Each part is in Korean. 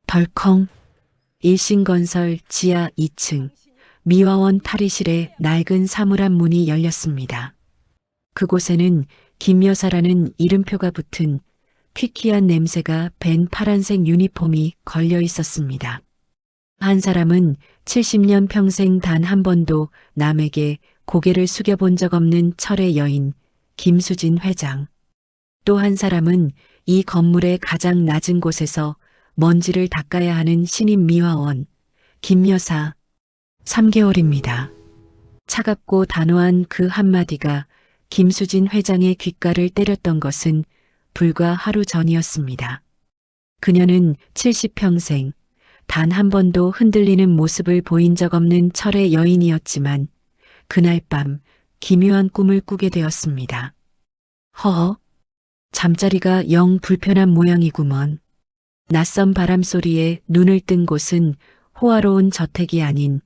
덜컹. 일신건설 지하 2층 미화원 탈의실의 낡은 사물함 문이 열렸습니다. 그곳에는 김여사라는 이름표가 붙은 퀴퀴한 냄새가 밴 파란색 유니폼이 걸려 있었습니다. 한 사람은 70년 평생 단 한 번도 남에게 고개를 숙여본 적 없는 철의 여인 김수진 회장. 또 한 사람은 이 건물의 가장 낮은 곳에서 먼지를 닦아야 하는 신임 미화원 김여사. 3개월입니다. 차갑고 단호한 그 한마디가 김수진 회장의 귓가를 때렸던 것은 불과 하루 전이었습니다. 그녀는 70평생 단 한 번도 흔들리는 모습을 보인 적 없는 철의 여인이었지만 그날 밤 기묘한 꿈을 꾸게 되었습니다. 허허, 잠자리가 영 불편한 모양이구먼. 낯선 바람 소리에 눈을 뜬 곳은 호화로운 저택이 아닌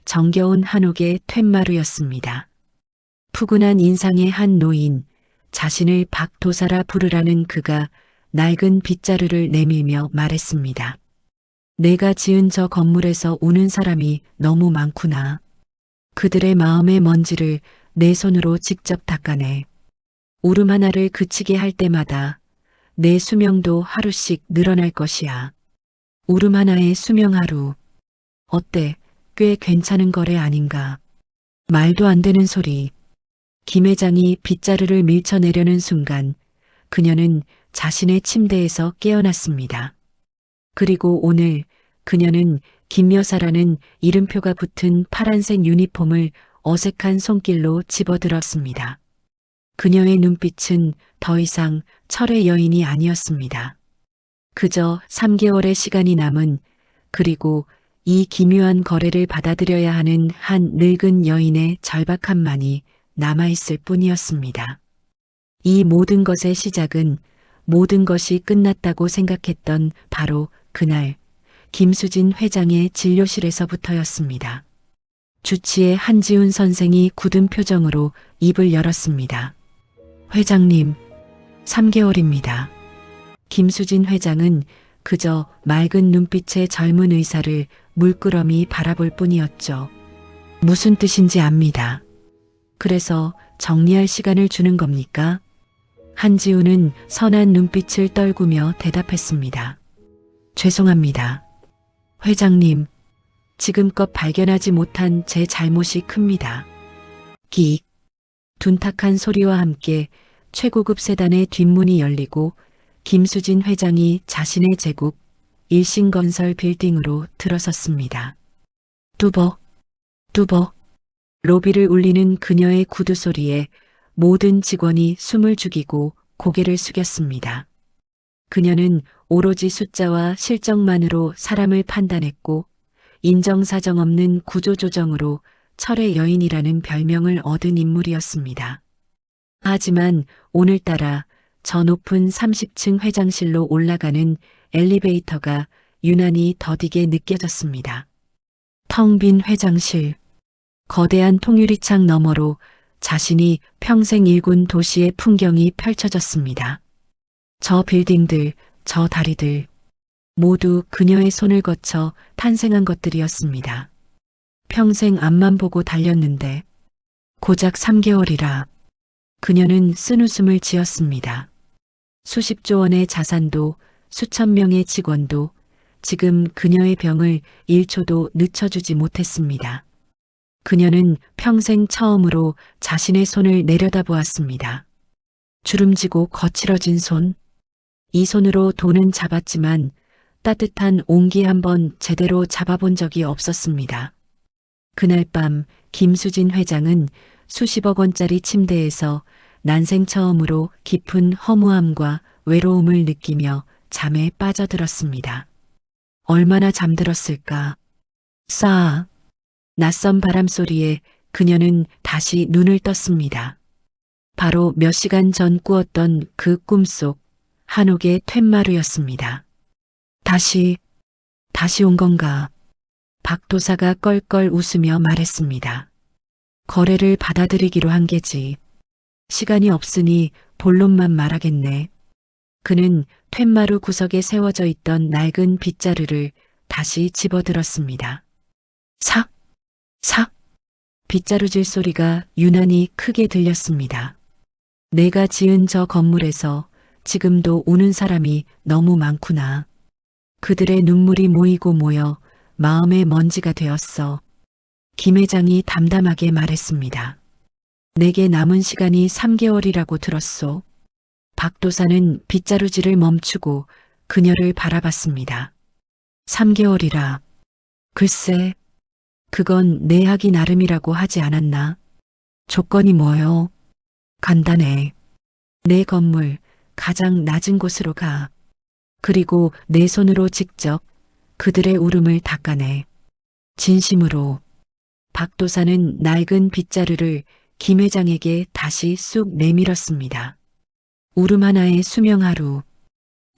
정겨운 한옥의 툇마루였습니다. 푸근한 인상의 한 노인, 자신을 박도사라 부르라는 그가 낡은 빗자루를 내밀며 말했습니다. 내가 지은 저 건물에서 우는 사람이 너무 많구나. 그들의 마음의 먼지를 내 손으로 직접 닦아내. 울음 하나를 그치게 할 때마다 내 수명도 하루씩 늘어날 것이야. 울음 하나의 수명 하루. 어때? 꽤 괜찮은 거래 아닌가? 말도 안 되는 소리. 김 회장이 빗자루를 밀쳐내려는 순간 그녀는 자신의 침대에서 깨어났습니다. 그리고 오늘 그녀는 김여사라는 이름표가 붙은 파란색 유니폼을 어색한 손길로 집어들었습니다. 그녀의 눈빛은 더 이상 철의 여인이 아니었습니다. 그저 3개월의 시간이 남은, 그리고 이 기묘한 거래를 받아들여야 하는 한 늙은 여인의 절박함만이 남아있을 뿐이었습니다. 이 모든 것의 시작은 모든 것이 끝났다고 생각했던 바로 그날 김수진 회장의 진료실에서부터였습니다. 주치의 한지훈 선생이 굳은 표정으로 입을 열었습니다. 회장님, 3개월입니다. 김수진 회장은 그저 맑은 눈빛의 젊은 의사를 물끄러미 바라볼 뿐이었죠. 무슨 뜻인지 압니다. 그래서 정리할 시간을 주는 겁니까? 한지훈은 선한 눈빛을 떨구며 대답했습니다. 죄송합니다. 회장님, 지금껏 발견하지 못한 제 잘못이 큽니다. 끼익. 둔탁한 소리와 함께 최고급 세단의 뒷문이 열리고 김수진 회장이 자신의 제국 일신건설 빌딩으로 들어섰습니다. 뚜벅, 뚜벅. 로비를 울리는 그녀의 구두 소리에 모든 직원이 숨을 죽이고 고개를 숙였습니다. 그녀는 오로지 숫자와 실적만으로 사람을 판단했고 인정사정 없는 구조조정으로 철의 여인이라는 별명을 얻은 인물이었습니다. 하지만 오늘따라 저 높은 30층 회장실로 올라가는 엘리베이터가 유난히 더디게 느껴졌습니다. 텅 빈 회장실. 거대한 통유리창 너머로 자신이 평생 일군 도시의 풍경이 펼쳐졌습니다. 저 빌딩들, 저 다리들, 모두 그녀의 손을 거쳐 탄생한 것들이었습니다. 평생 앞만 보고 달렸는데 고작 3개월이라. 그녀는 쓴웃음을 지었습니다. 수십조 원의 자산도 수천 명의 직원도 지금 그녀의 병을 1초도 늦춰주지 못했습니다. 그녀는 평생 처음으로 자신의 손을 내려다보았습니다. 주름지고 거칠어진 손. 이 손으로 돈은 잡았지만 따뜻한 온기 한번 제대로 잡아본 적이 없었습니다. 그날 밤 김수진 회장은 수십억 원짜리 침대에서 난생 처음으로 깊은 허무함과 외로움을 느끼며 잠에 빠져들었습니다. 얼마나 잠들었을까. 싸. 낯선 바람 소리에 그녀는 다시 눈을 떴습니다. 바로 몇 시간 전 꾸었던 그 꿈속 한옥의 툇마루였습니다. 다시 온 건가? 박도사가 껄껄 웃으며 말했습니다. 거래를 받아들이기로 한 게지. 시간이 없으니 본론만 말하겠네. 그는 툇마루 구석에 세워져 있던 낡은 빗자루를 다시 집어들었습니다. 삭! 삭! 빗자루질 소리가 유난히 크게 들렸습니다. 내가 지은 저 건물에서 지금도 우는 사람이 너무 많구나. 그들의 눈물이 모이고 모여 마음의 먼지가 되었어. 김 회장이 담담하게 말했습니다. 내게 남은 시간이 3개월이라고 들었소. 박도사는 빗자루질을 멈추고 그녀를 바라봤습니다. 3개월이라. 글쎄, 그건 내 하기 나름이라고 하지 않았나? 조건이 뭐요? 간단해. 내 건물 가장 낮은 곳으로 가. 그리고 내 손으로 직접 그들의 울음을 닦아내. 진심으로. 박도사는 낡은 빗자루를 김 회장에게 다시 쑥 내밀었습니다. 울음 하나에 수명 하루.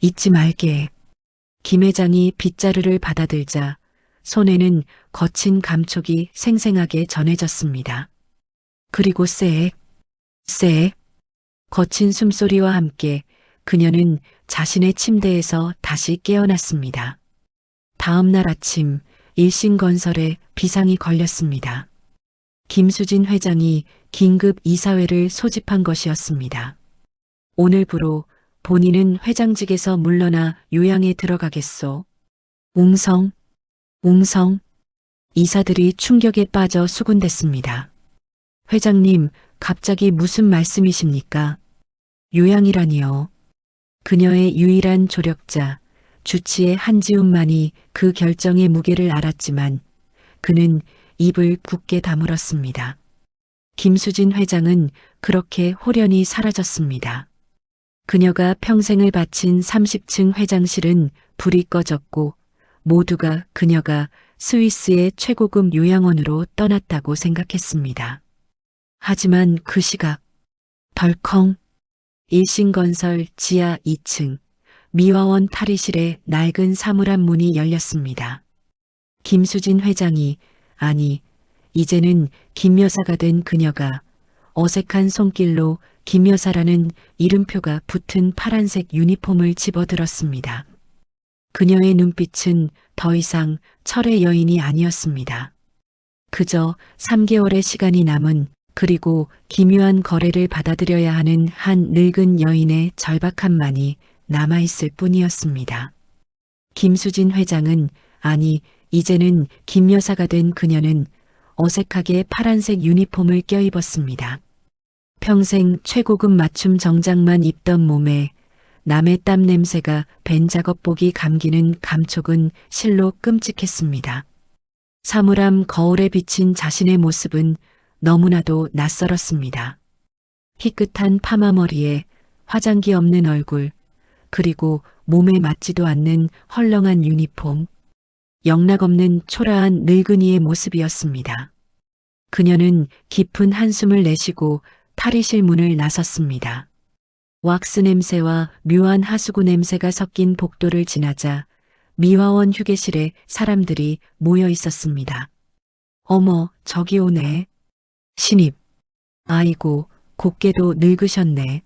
잊지 말게. 김 회장이 빗자루를 받아들자 손에는 거친 감촉이 생생하게 전해졌습니다. 그리고 쎄, 거친 숨소리와 함께 그녀는 자신의 침대에서 다시 깨어났습니다. 다음 날 아침 일신건설에 비상이 걸렸습니다. 김수진 회장이 긴급 이사회를 소집한 것이었습니다. 오늘부로 본인은 회장직에서 물러나 요양에 들어가겠소. 웅성. 이사들이 충격에 빠져 수군댔습니다. 회장님, 갑자기 무슨 말씀이십니까? 요양이라니요. 그녀의 유일한 조력자, 주치의 한지훈만이 그 결정의 무게를 알았지만 그는 입을 굳게 다물었습니다. 김수진 회장은 그렇게 홀연히 사라졌습니다. 그녀가 평생을 바친 30층 회장실은 불이 꺼졌고 모두가 그녀가 스위스의 최고급 요양원으로 떠났다고 생각했습니다. 하지만 그 시각, 덜컹, 일신건설 지하 2층 미화원 탈의실의 낡은 사물함 문이 열렸습니다. 김수진 회장이, 아니, 이제는 김 여사가 된 그녀가 어색한 손길로 김 여사라는 이름표가 붙은 파란색 유니폼을 집어들었습니다. 그녀의 눈빛은 더 이상 철의 여인이 아니었습니다. 그저 3개월의 시간이 남은 그리고 기묘한 거래를 받아들여야 하는 한 늙은 여인의 절박함만이 남아있을 뿐이었습니다. 김수진 회장은, 아니, 이제는 김 여사가 된 그녀는 어색하게 파란색 유니폼을 껴입었습니다. 평생 최고급 맞춤 정장만 입던 몸에 남의 땀 냄새가 밴 작업복이 감기는 감촉은 실로 끔찍했습니다. 사물함 거울에 비친 자신의 모습은 너무나도 낯설었습니다. 희끗한 파마머리에 화장기 없는 얼굴, 그리고 몸에 맞지도 않는 헐렁한 유니폼, 영락없는 초라한 늙은이의 모습이었습니다. 그녀는 깊은 한숨을 내쉬고 탈의실 문을 나섰습니다. 왁스 냄새와 묘한 하수구 냄새가 섞인 복도를 지나자 미화원 휴게실에 사람들이 모여 있었습니다. 어머, 저기 오네. 신입. 아이고, 곱게도 늙으셨네.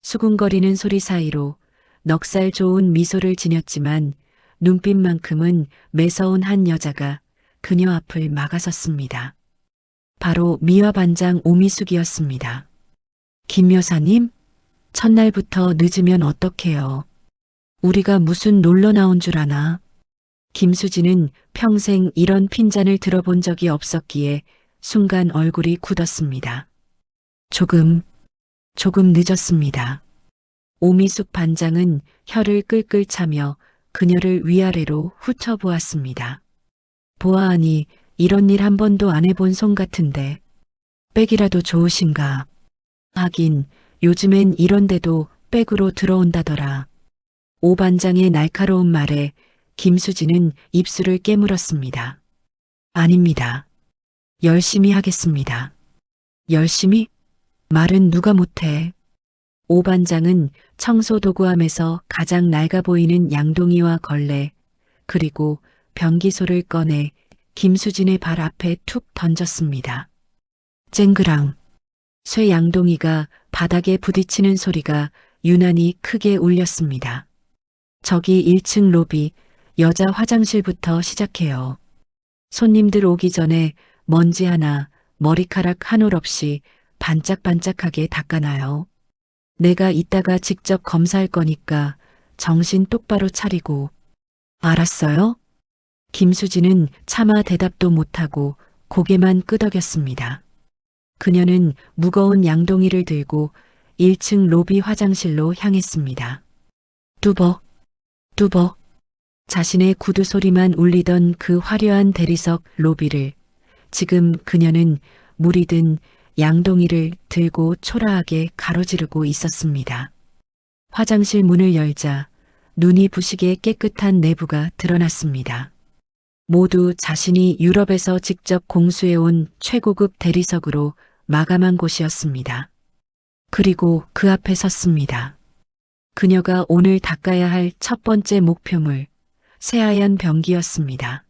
수군거리는 소리 사이로 넉살 좋은 미소를 지녔지만 눈빛만큼은 매서운 한 여자가 그녀 앞을 막아섰습니다. 바로 미화 반장 오미숙이었습니다. 김 여사님? 첫날부터 늦으면 어떡해요. 우리가 무슨 놀러 나온 줄 아나? 김수진은 평생 이런 핀잔을 들어본 적이 없었기에 순간 얼굴이 굳었습니다. 조금 늦었습니다. 오미숙 반장은 혀를 끌끌 차며 그녀를 위아래로 훑어보았습니다. 보아하니 이런 일 한 번도 안 해본 손 같은데 백이라도 좋으신가? 하긴 요즘엔 이런데도 백으로 들어온다더라. 오 반장의 날카로운 말에 김수진은 입술을 깨물었습니다. 아닙니다. 열심히 하겠습니다. 열심히? 말은 누가 못해. 오 반장은 청소 도구함에서 가장 낡아 보이는 양동이와 걸레, 그리고 변기소를 꺼내 김수진의 발 앞에 툭 던졌습니다. 쨍그랑. 쇠 양동이가 바닥에 부딪히는 소리가 유난히 크게 울렸습니다. 저기 1층 로비, 여자 화장실부터 시작해요. 손님들 오기 전에 먼지 하나, 머리카락 한 올 없이 반짝반짝하게 닦아놔요. 내가 이따가 직접 검사할 거니까 정신 똑바로 차리고. 알았어요? 김수진은 차마 대답도 못하고 고개만 끄덕였습니다. 그녀는 무거운 양동이를 들고 1층 로비 화장실로 향했습니다. 뚜벅, 뚜벅. 자신의 구두 소리만 울리던 그 화려한 대리석 로비를 지금 그녀는 물이 든 양동이를 들고 초라하게 가로지르고 있었습니다. 화장실 문을 열자 눈이 부시게 깨끗한 내부가 드러났습니다. 모두 자신이 유럽에서 직접 공수해온 최고급 대리석으로 마감한 곳이었습니다. 그리고 그 앞에 섰습니다. 그녀가 오늘 닦아야 할 첫 번째 목표물, 새하얀 변기였습니다.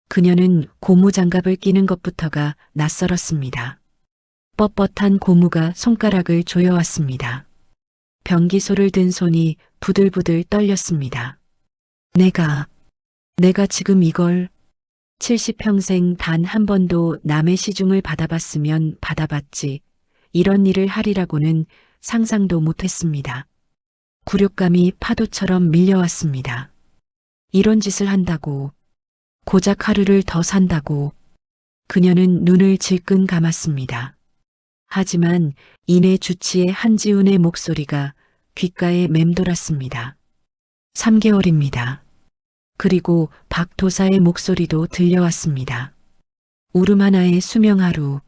그녀는 고무장갑을 끼는 것부터가 낯설었습니다. 뻣뻣한 고무가 손가락을 조여왔습니다. 변기소를 든 손이 부들부들 떨렸습니다. 내가 지금 이걸 70평생 단 한 번도 남의 시중을 받아봤으면 받아봤지 이런 일을 하리라고는 상상도 못했습니다. 굴욕감이 파도처럼 밀려왔습니다. 이런 짓을 한다고, 고작 하루를 더 산다고. 그녀는 눈을 질끈 감았습니다. 하지만 이내 주치의 한지훈의 목소리가 귓가에 맴돌았습니다. 3개월입니다. 그리고 박도사의 목소리도 들려왔습니다. 울음 하나의 수명 하루.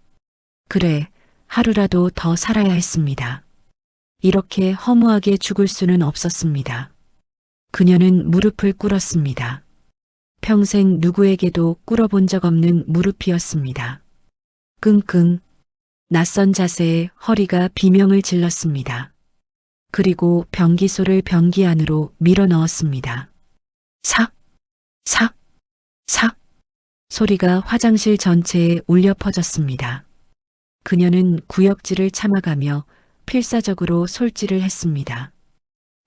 그래, 하루라도 더 살아야 했습니다. 이렇게 허무하게 죽을 수는 없었습니다. 그녀는 무릎을 꿇었습니다. 평생 누구에게도 꿇어본 적 없는 무릎이었습니다. 끙끙, 낯선 자세에 허리가 비명을 질렀습니다. 그리고 변기소를 변기 안으로 밀어 넣었습니다. 삭, 삭, 삭. 소리가 화장실 전체에 울려 퍼졌습니다. 그녀는 구역질을 참아가며 필사적으로 솔질을 했습니다.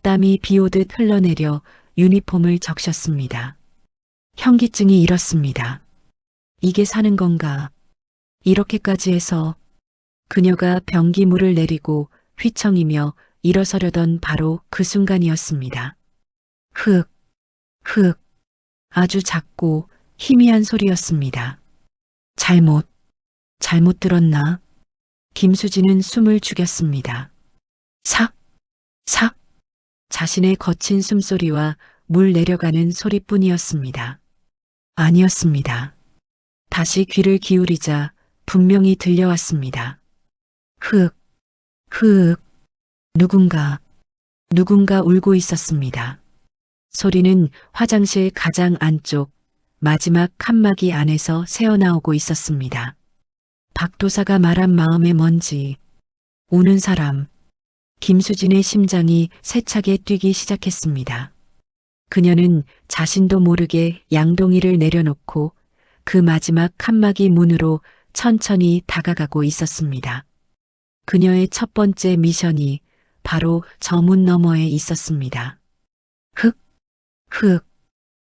땀이 비오듯 흘러내려 유니폼을 적셨습니다. 현기증이 일었습니다. 이게 사는 건가? 이렇게까지 해서. 그녀가 변기물을 내리고 휘청이며 일어서려던 바로 그 순간이었습니다. 흑, 흑. 아주 작고 희미한 소리였습니다. 잘못 들었나? 김수진은 숨을 죽였습니다. 삭, 삭. 자신의 거친 숨소리와 물 내려가는 소리뿐이었습니다. 아니었습니다. 다시 귀를 기울이자 분명히 들려왔습니다. 흑, 흑. 누군가 울고 있었습니다. 소리는 화장실 가장 안쪽 마지막 칸막이 안에서 새어나오고 있었습니다. 박도사가 말한 마음의 먼지. 우는 사람. 김수진의 심장이 세차게 뛰기 시작했습니다. 그녀는 자신도 모르게 양동이를 내려놓고 그 마지막 칸막이 문으로 천천히 다가가고 있었습니다. 그녀의 첫 번째 미션이 바로 저 문 너머에 있었습니다. 흑, 흑.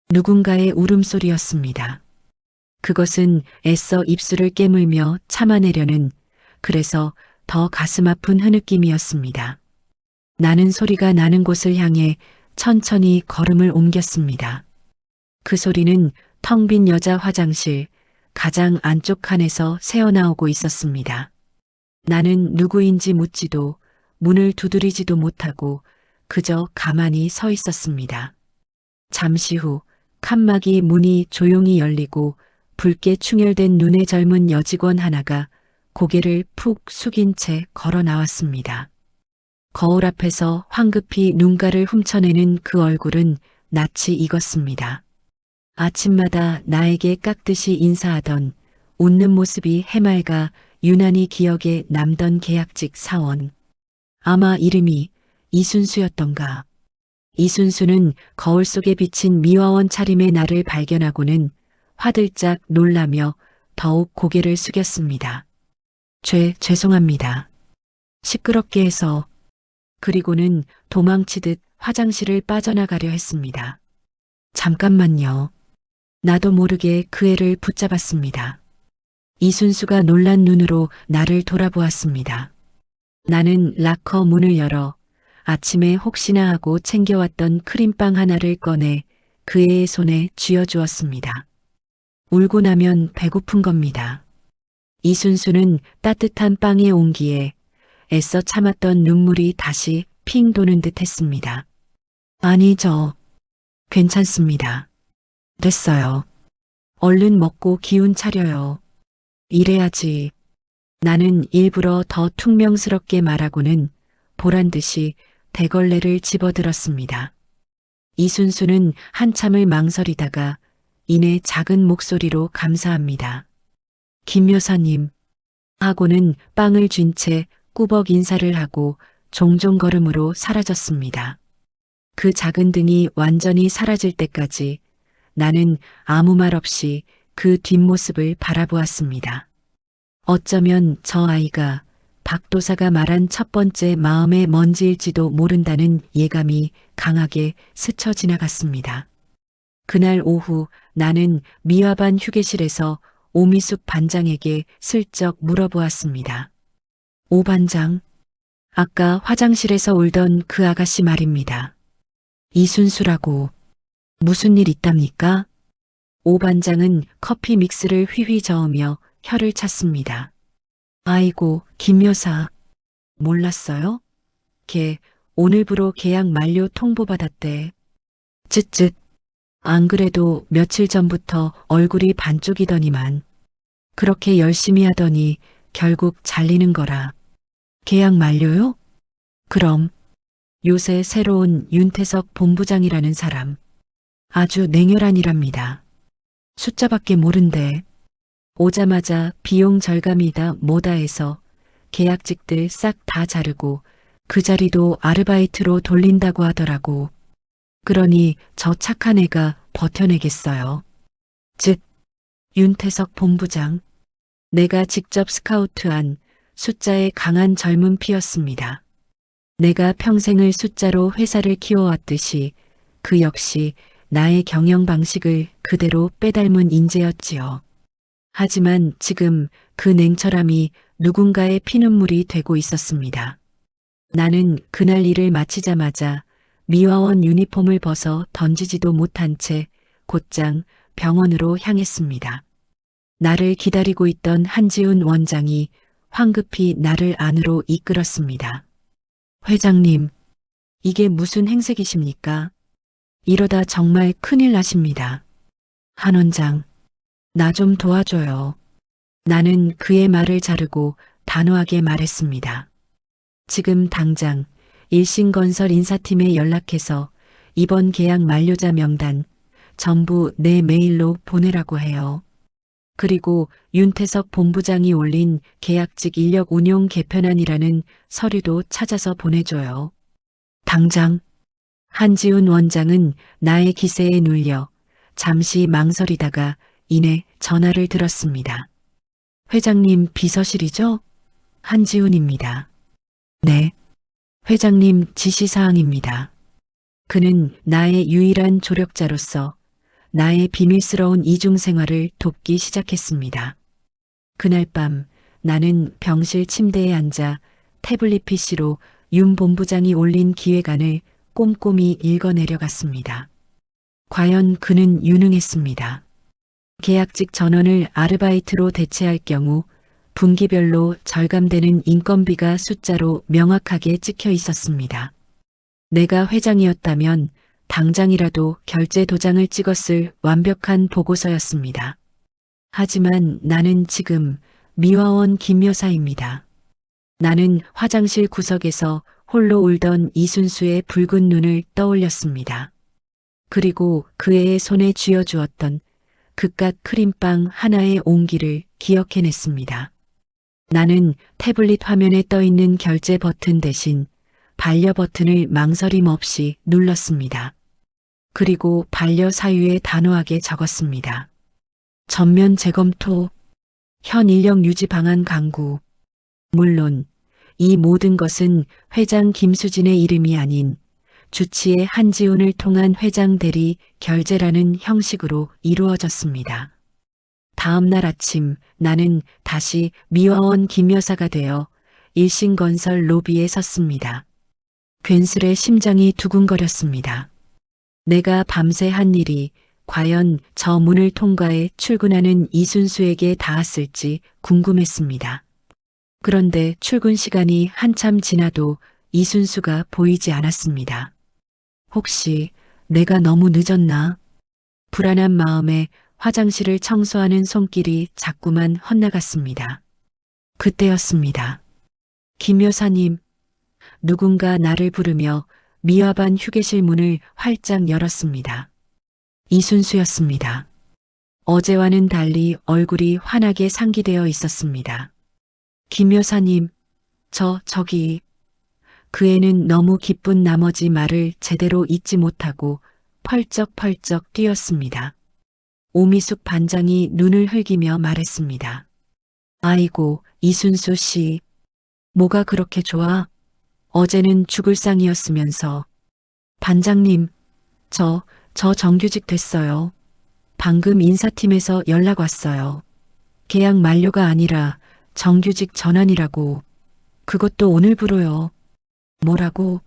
누군가의 울음소리였습니다. 그것은 애써 입술을 깨물며 참아내려는, 그래서 더 가슴 아픈 흐느낌이었습니다. 나는 소리가 나는 곳을 향해 천천히 걸음을 옮겼습니다. 그 소리는 텅 빈 여자 화장실 가장 안쪽 칸에서 새어나오고 있었습니다. 나는 누구인지 묻지도 문을 두드리지도 못하고 그저 가만히 서 있었습니다. 잠시 후 칸막이 문이 조용히 열리고 붉게 충혈된 눈의 젊은 여직원 하나가 고개를 푹 숙인 채 걸어 나왔습니다. 거울 앞에서 황급히 눈가를 훔쳐내는 그 얼굴은 낯이 익었습니다. 아침마다 나에게 깍듯이 인사하던 웃는 모습이 해맑아 유난히 기억에 남던 계약직 사원. 아마 이름이 이순수였던가. 이순수는 거울 속에 비친 미화원 차림의 나를 발견하고는 화들짝 놀라며 더욱 고개를 숙였습니다. 죄송합니다. 시끄럽게 해서. 그리고는 도망치듯 화장실을 빠져나가려 했습니다. 잠깐만요. 나도 모르게 그 애를 붙잡았습니다. 이순수가 놀란 눈으로 나를 돌아보았습니다. 나는 락커 문을 열어 아침에 혹시나 하고 챙겨왔던 크림빵 하나를 꺼내 그 애의 손에 쥐어주었습니다. 울고 나면 배고픈 겁니다. 이순수는 따뜻한 빵의 온기에 애써 참았던 눈물이 다시 핑 도는 듯 했습니다. 아니, 괜찮습니다. 됐어요. 얼른 먹고 기운 차려요. 이래야지. 나는 일부러 더 퉁명스럽게 말하고는 보란듯이 대걸레를 집어들었습니다. 이순수는 한참을 망설이다가 이내 작은 목소리로 감사합니다. 김 여사님 하고는 빵을 쥔 채 꾸벅 인사를 하고 종종 걸음으로 사라졌습니다. 그 작은 등이 완전히 사라질 때까지 나는 아무 말 없이 그 뒷모습을 바라보았습니다. 어쩌면 저 아이가 박도사가 말한 첫 번째 마음의 먼지일지도 모른다는 예감이 강하게 스쳐 지나갔습니다. 그날 오후 나는 미화반 휴게실에서 오미숙 반장에게 슬쩍 물어보았습니다. 오 반장, 아까 화장실에서 울던 그 아가씨 말입니다. 이순수라고. 무슨 일 있답니까? 오 반장은 커피 믹스를 휘휘 저으며 혀를 찼습니다. 아이고, 김 여사. 몰랐어요? 걔 오늘부로 계약 만료 통보받았대. 쯧쯧. 안 그래도 며칠 전부터 얼굴이 반쪽이더니만. 그렇게 열심히 하더니 결국 잘리는 거라. 계약 만료요? 그럼. 요새 새로운 윤태석 본부장이라는 사람. 아주 냉혈한이랍니다. 숫자밖에 모른대. 오자마자 비용 절감이다 뭐다 해서 계약직들 싹 다 자르고 그 자리도 아르바이트로 돌린다고 하더라고. 그러니 저 착한 애가 버텨내겠어요. 즉, 윤태석 본부장. 내가 직접 스카우트한 숫자의 강한 젊은 피였습니다. 내가 평생을 숫자로 회사를 키워왔듯이 그 역시 나의 경영 방식을 그대로 빼닮은 인재였지요. 하지만 지금 그 냉철함이 누군가의 피눈물이 되고 있었습니다. 나는 그날 일을 마치자마자 미화원 유니폼을 벗어 던지지도 못한 채 곧장 병원으로 향했습니다. 나를 기다리고 있던 한지훈 원장이 황급히 나를 안으로 이끌었습니다. 회장님, 이게 무슨 행색이십니까? 이러다 정말 큰일 나십니다. 한 원장, 나 좀 도와줘요. 나는 그의 말을 자르고 단호하게 말했습니다. 지금 당장 일신건설 인사팀에 연락해서 이번 계약 만료자 명단 전부 내 메일로 보내라고 해요. 그리고 윤태석 본부장이 올린 계약직 인력 운용 개편안이라는 서류도 찾아서 보내줘요. 당장. 한지훈 원장은 나의 기세에 눌려 잠시 망설이다가 이내 전화를 들었습니다. 회장님 비서실이죠? 한지훈입니다. 네. 회장님 지시사항입니다. 그는 나의 유일한 조력자로서 나의 비밀스러운 이중생활을 돕기 시작했습니다. 그날 밤 나는 병실 침대에 앉아 태블릿 PC로 윤 본부장이 올린 기획안을 꼼꼼히 읽어내려갔습니다. 과연 그는 유능했습니다. 계약직 전원을 아르바이트로 대체할 경우 분기별로 절감되는 인건비가 숫자로 명확하게 찍혀 있었습니다. 내가 회장이었다면 당장이라도 결제 도장을 찍었을 완벽한 보고서였습니다. 하지만 나는 지금 미화원 김 여사입니다. 나는 화장실 구석에서 홀로 울던 이순수의 붉은 눈을 떠올렸습니다. 그리고 그 애의 손에 쥐어주었던 그깟 크림빵 하나의 온기를 기억해냈습니다. 나는 태블릿 화면에 떠있는 결제 버튼 대신 반려 버튼을 망설임 없이 눌렀습니다. 그리고 반려 사유에 단호하게 적었습니다. 전면 재검토, 현 인력 유지 방안 강구. 물론 이 모든 것은 회장 김수진의 이름이 아닌 주치의 한지훈을 통한 회장 대리 결제라는 형식으로 이루어졌습니다. 다음 날 아침 나는 다시 미화원 김 여사가 되어 일신건설 로비에 섰습니다. 괜스레 심장이 두근거렸습니다. 내가 밤새 한 일이 과연 저 문을 통과해 출근하는 이순수에게 닿았을지 궁금했습니다. 그런데 출근 시간이 한참 지나도 이순수가 보이지 않았습니다. 혹시 내가 너무 늦었나? 불안한 마음에 화장실을 청소하는 손길이 자꾸만 헛나갔습니다. 그때였습니다. 김 여사님, 누군가 나를 부르며 미화반 휴게실 문을 활짝 열었습니다. 이순수였습니다. 어제와는 달리 얼굴이 환하게 상기되어 있었습니다. 김 여사님, 저기. 그 애는 너무 기쁜 나머지 말을 제대로 잊지 못하고 펄쩍펄쩍 뛰었습니다. 오미숙 반장이 눈을 흘기며 말했습니다. 아이고, 이순수 씨. 뭐가 그렇게 좋아? 어제는 죽을 상이었으면서. 반장님, 저 정규직 됐어요. 방금 인사팀에서 연락 왔어요. 계약 만료가 아니라 정규직 전환이라고. 그것도 오늘부로요. 뭐라고?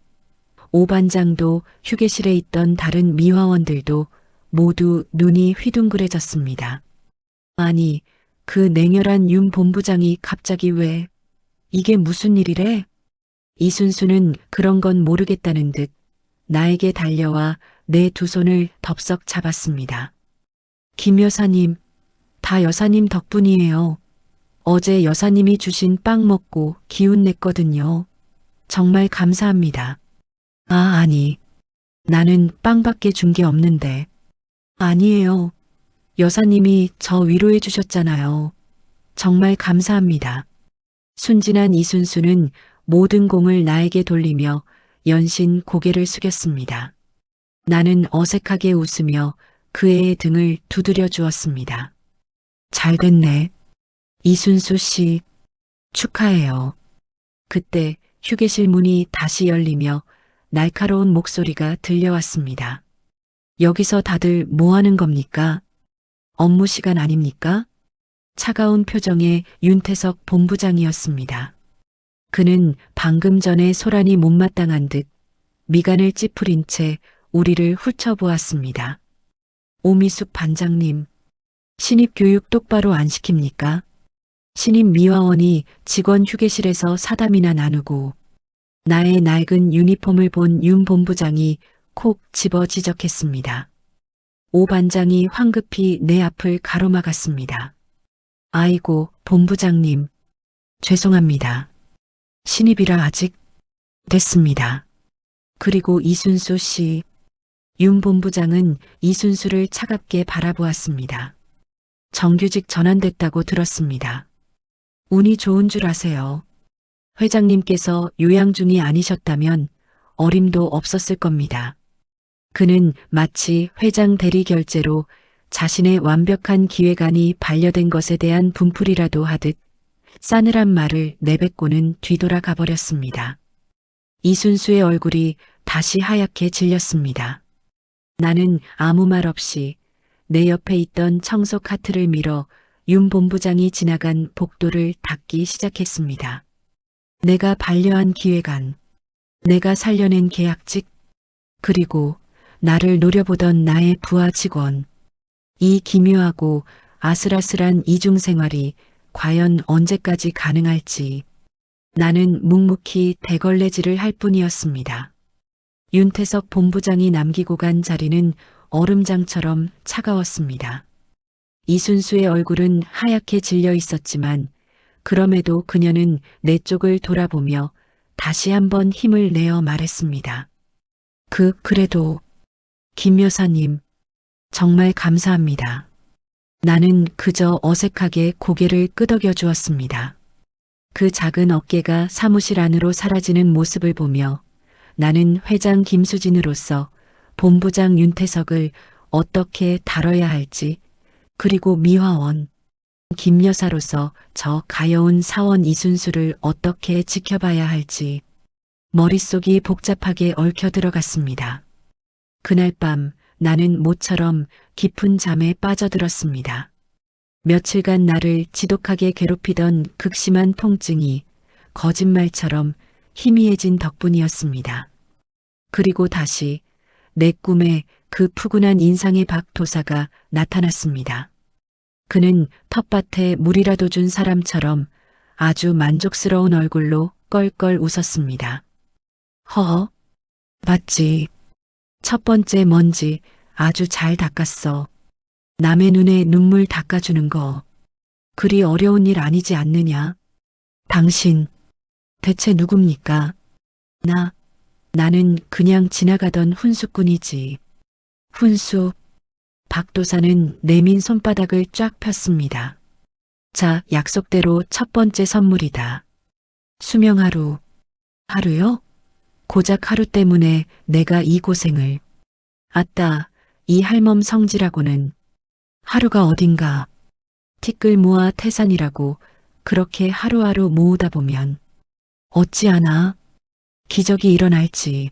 오 반장도 휴게실에 있던 다른 미화원들도 모두 눈이 휘둥그레졌습니다. 아니, 그 냉혈한 윤 본부장이 갑자기 왜? 이게 무슨 일이래? 이순수는 그런 건 모르겠다는 듯 나에게 달려와 내 두 손을 덥석 잡았습니다. 김 여사님, 다 여사님 덕분이에요. 어제 여사님이 주신 빵 먹고 기운 냈거든요. 정말 감사합니다. 아니. 나는 빵밖에 준 게 없는데. 아니에요. 여사님이 저 위로해 주셨잖아요. 정말 감사합니다. 순진한 이순수는 모든 공을 나에게 돌리며 연신 고개를 숙였습니다. 나는 어색하게 웃으며 그 애의 등을 두드려 주었습니다. 잘 됐네. 이순수 씨, 축하해요. 그때 휴게실 문이 다시 열리며 날카로운 목소리가 들려왔습니다. 여기서 다들 뭐 하는 겁니까? 업무 시간 아닙니까? 차가운 표정의 윤태석 본부장이었습니다. 그는 방금 전에 소란이 못마땅한 듯 미간을 찌푸린 채 우리를 훑어보았습니다. 오미숙 반장님, 신입 교육 똑바로 안 시킵니까? 신입 미화원이 직원 휴게실에서 사담이나 나누고 나의 낡은 유니폼을 본 윤 본부장이 콕 집어 지적했습니다. 오 반장이 황급히 내 앞을 가로막았습니다. 아이고, 본부장님. 죄송합니다. 신입이라 아직 됐습니다. 그리고 이순수 씨. 윤 본부장은 이순수를 차갑게 바라보았습니다. 정규직 전환됐다고 들었습니다. 운이 좋은 줄 아세요. 회장님께서 요양 중이 아니셨다면 어림도 없었을 겁니다. 그는 마치 회장 대리 결제로 자신의 완벽한 기획안이 반려된 것에 대한 분풀이라도 하듯 싸늘한 말을 내뱉고는 뒤돌아가 버렸습니다. 이순수의 얼굴이 다시 하얗게 질렸습니다. 나는 아무 말 없이 내 옆에 있던 청소 카트를 밀어 윤 본부장이 지나간 복도를 닦기 시작했습니다. 내가 반려한 기획안, 내가 살려낸 계약직, 그리고 나를 노려보던 나의 부하 직원. 이 기묘하고 아슬아슬한 이중생활이 과연 언제까지 가능할지 나는 묵묵히 대걸레질을 할 뿐이었습니다. 윤태석 본부장이 남기고 간 자리는 얼음장처럼 차가웠습니다. 이순수의 얼굴은 하얗게 질려 있었지만 그럼에도 그녀는 내 쪽을 돌아보며 다시 한번 힘을 내어 말했습니다. 그래도 김 여사님, 정말 감사합니다. 나는 그저 어색하게 고개를 끄덕여 주었습니다. 그 작은 어깨가 사무실 안으로 사라지는 모습을 보며 나는 회장 김수진으로서 본부장 윤태석을 어떻게 다뤄야 할지, 그리고 미화원, 김 여사로서 저 가여운 사원 이순수를 어떻게 지켜봐야 할지 머릿속이 복잡하게 얽혀 들어갔습니다. 그날 밤 나는 모처럼 깊은 잠에 빠져들었습니다. 며칠간 나를 지독하게 괴롭히던 극심한 통증이 거짓말처럼 희미해진 덕분이었습니다. 그리고 다시 내 꿈에 그 푸근한 인상의 박도사가 나타났습니다. 그는 텃밭에 물이라도 준 사람처럼 아주 만족스러운 얼굴로 껄껄 웃었습니다. 허허, 봤지. 첫 번째 먼지 아주 잘 닦았어. 남의 눈에 눈물 닦아주는 거 그리 어려운 일 아니지 않느냐? 당신 대체 누굽니까? 나는 그냥 지나가던 훈수꾼이지. 훈수. 박도사는 내민 손바닥을 쫙 폈습니다. 자, 약속대로 첫 번째 선물이다. 수명하루. 하루요? 고작 하루 때문에 내가 이 고생을. 아따, 이 할멈 성질하고는. 하루가 어딘가. 티끌 모아 태산이라고 그렇게 하루하루 모으다 보면 어찌하나 기적이 일어날지.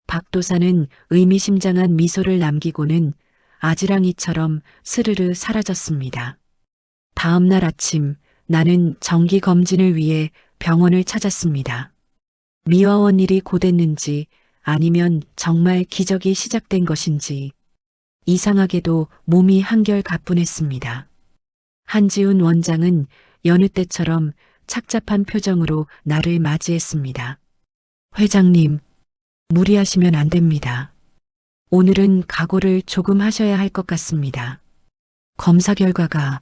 박도사는 의미심장한 미소를 남기고는 아지랑이처럼 스르르 사라졌습니다. 다음 날 아침 나는 정기 검진을 위해 병원을 찾았습니다. 미화원 일이 고됐는지 아니면 정말 기적이 시작된 것인지 이상하게도 몸이 한결 가뿐했습니다. 한지훈 원장은 여느 때처럼 착잡한 표정으로 나를 맞이했습니다. 회장님, 무리하시면 안 됩니다. 오늘은 각오를 조금 하셔야 할 것 같습니다. 검사 결과가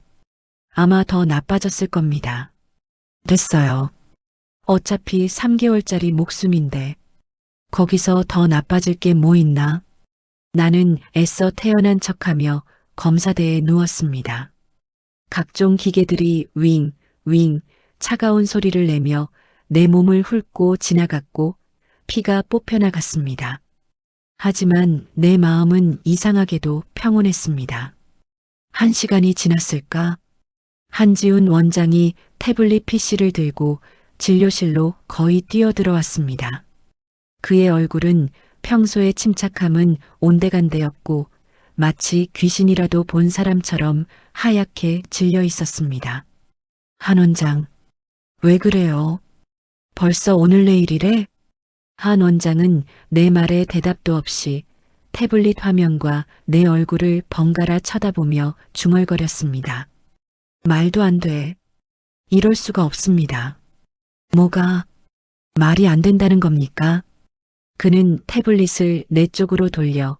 아마 더 나빠졌을 겁니다. 됐어요. 어차피 3개월짜리 목숨인데 거기서 더 나빠질 게 뭐 있나? 나는 애써 태어난 척하며 검사대에 누웠습니다. 각종 기계들이 윙, 윙 차가운 소리를 내며 내 몸을 훑고 지나갔고 피가 뽑혀나갔습니다. 하지만 내 마음은 이상하게도 평온했습니다. 1시간이 지났을까? 한지훈 원장이 태블릿 PC를 들고 진료실로 거의 뛰어들어왔습니다. 그의 얼굴은 평소의 침착함은 온데간데였고 마치 귀신이라도 본 사람처럼 하얗게 질려 있었습니다. 한 원장, 왜 그래요? 벌써 오늘 내일이래? 한 원장은 내 말에 대답도 없이 태블릿 화면과 내 얼굴을 번갈아 쳐다보며 중얼거렸습니다. 말도 안 돼. 이럴 수가 없습니다. 뭐가 말이 안 된다는 겁니까? 그는 태블릿을 내 쪽으로 돌려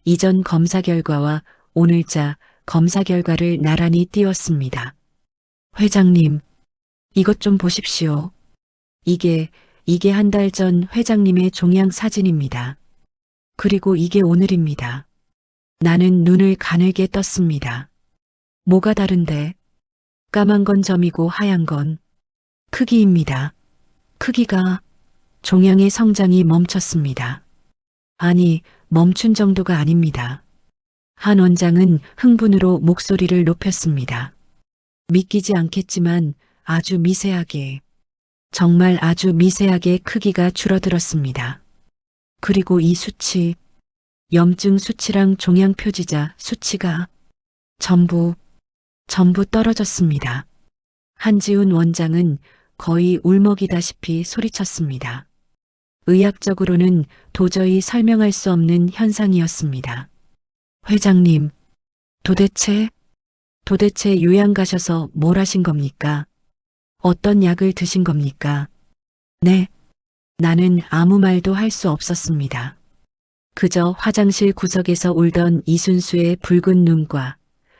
이전 검사 결과와 오늘자 검사 결과를 나란히 띄웠습니다. 회장님, 이것 좀 보십시오. 이게 한 달 전 회장님의 종양 사진입니다. 그리고 이게 오늘입니다. 나는 눈을 가늘게 떴습니다. 뭐가 다른데? 까만 건 점이고 하얀 건 크기입니다. 크기가 종양의 성장이 멈췄습니다. 아니, 멈춘 정도가 아닙니다. 한 원장은 흥분으로 목소리를 높였습니다. 믿기지 않겠지만 아주 미세하게, 정말 아주 미세하게 크기가 줄어들었습니다. 그리고 이 수치, 염증 수치랑 종양 표지자 수치가 전부 떨어졌습니다. 한지훈 원장은 거의 울먹이다시피 소리쳤습니다. 의학적으로는 도저히 설명할 수 없는 현상이었습니다. 회장님, 도대체 요양 가셔서 뭘 하신 겁니까? 어떤 약을 드신 겁니까? 네, 나는 아무 말도 할 수 없었습니다. 그저 화장실 구석에서 울던 이순수의 붉은 눈과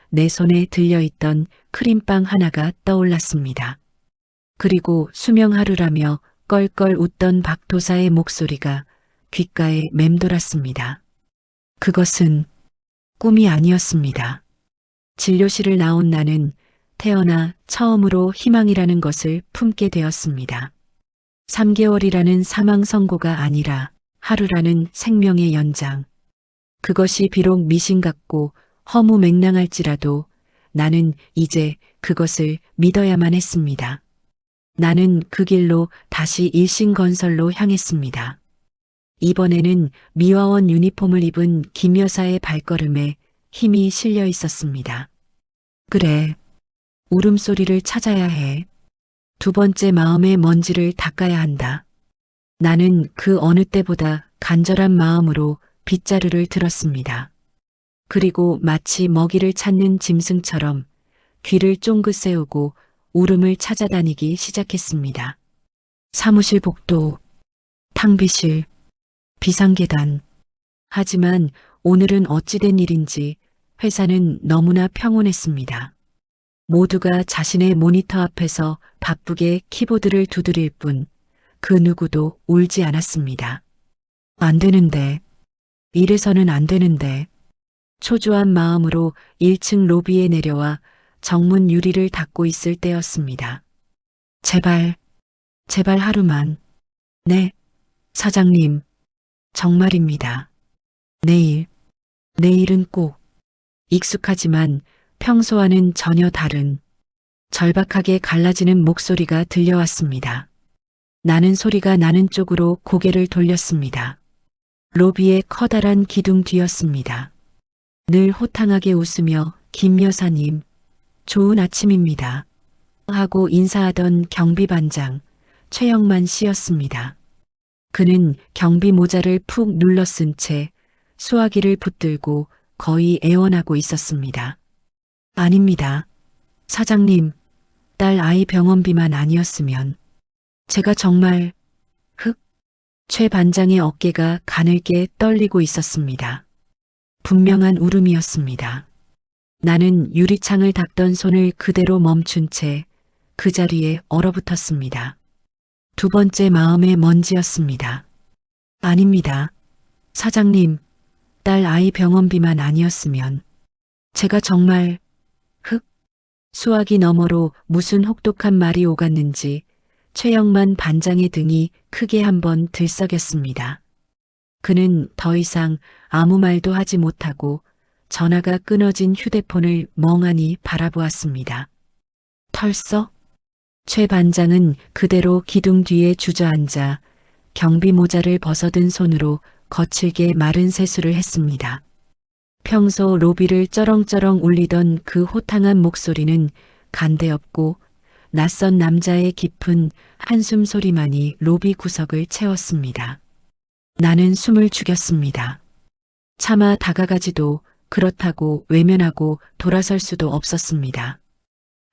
내 손에 들려있던 크림빵 하나가 떠올랐습니다. 그리고 수명하루라며 껄껄 웃던 박도사의 목소리가 귓가에 맴돌았습니다. 그것은 꿈이 아니었습니다. 진료실을 나온 나는 태어나 처음으로 희망이라는 것을 품게 되었습니다. 3개월이라는 사망 선고가 아니라 하루라는 생명의 연장. 그것이 비록 미신 같고 허무맹랑할지라도 나는 이제 그것을 믿어야만 했습니다. 나는 그 길로 다시 일신건설로 향했습니다. 이번에는 미화원 유니폼을 입은 김 여사의 발걸음에 힘이 실려 있었습니다. 그래, 울음소리를 찾아야 해. 두 번째 마음의 먼지를 닦아야 한다. 나는 그 어느 때보다 간절한 마음으로 빗자루를 들었습니다. 그리고 마치 먹이를 찾는 짐승처럼 귀를 쫑긋 세우고 울음을 찾아다니기 시작했습니다. 사무실 복도, 탕비실, 비상계단. 하지만 오늘은 어찌된 일인지 회사는 너무나 평온했습니다. 모두가 자신의 모니터 앞에서 바쁘게 키보드를 두드릴 뿐 그 누구도 울지 않았습니다. 안 되는데, 이래서는 안 되는데. 초조한 마음으로 1층 로비에 내려와 정문 유리를 닫고 있을 때였습니다. 제발, 제발 하루만. 네, 사장님. 정말입니다. 내일은 꼭. 익숙하지만 평소와는 전혀 다른 절박하게 갈라지는 목소리가 들려왔습니다. 나는 소리가 나는 쪽으로 고개를 돌렸습니다. 로비의 커다란 기둥 뒤였습니다. 늘 호탕하게 웃으며 김 여사님, 좋은 아침입니다. 하고 인사하던 경비반장 최영만 씨였습니다. 그는 경비 모자를 푹 눌러 쓴 채 수화기를 붙들고 거의 애원하고 있었습니다. 아닙니다. 사장님, 딸 아이 병원비만 아니었으면 제가 정말 최 반장의 어깨가 가늘게 떨리고 있었습니다. 분명한 울음이었습니다. 나는 유리창을 닦던 손을 그대로 멈춘 채 그 자리에 얼어붙었습니다. 두 번째 마음의 먼지였습니다. 아닙니다. 사장님, 딸 아이 병원비만 아니었으면 제가 정말 수화기 너머로 무슨 혹독한 말이 오갔는지 최영만 반장의 등이 크게 한번 들썩였습니다. 그는 더 이상 아무 말도 하지 못하고 전화가 끊어진 휴대폰을 멍하니 바라보았습니다. 털썩? 최 반장은 그대로 기둥 뒤에 주저앉아 경비 모자를 벗어든 손으로 거칠게 마른 세수를 했습니다. 평소 로비를 쩌렁쩌렁 울리던 그 호탕한 목소리는 간데없고 낯선 남자의 깊은 한숨 소리만이 로비 구석을 채웠습니다. 나는 숨을 죽였습니다. 차마 다가가지도 그렇다고 외면하고 돌아설 수도 없었습니다.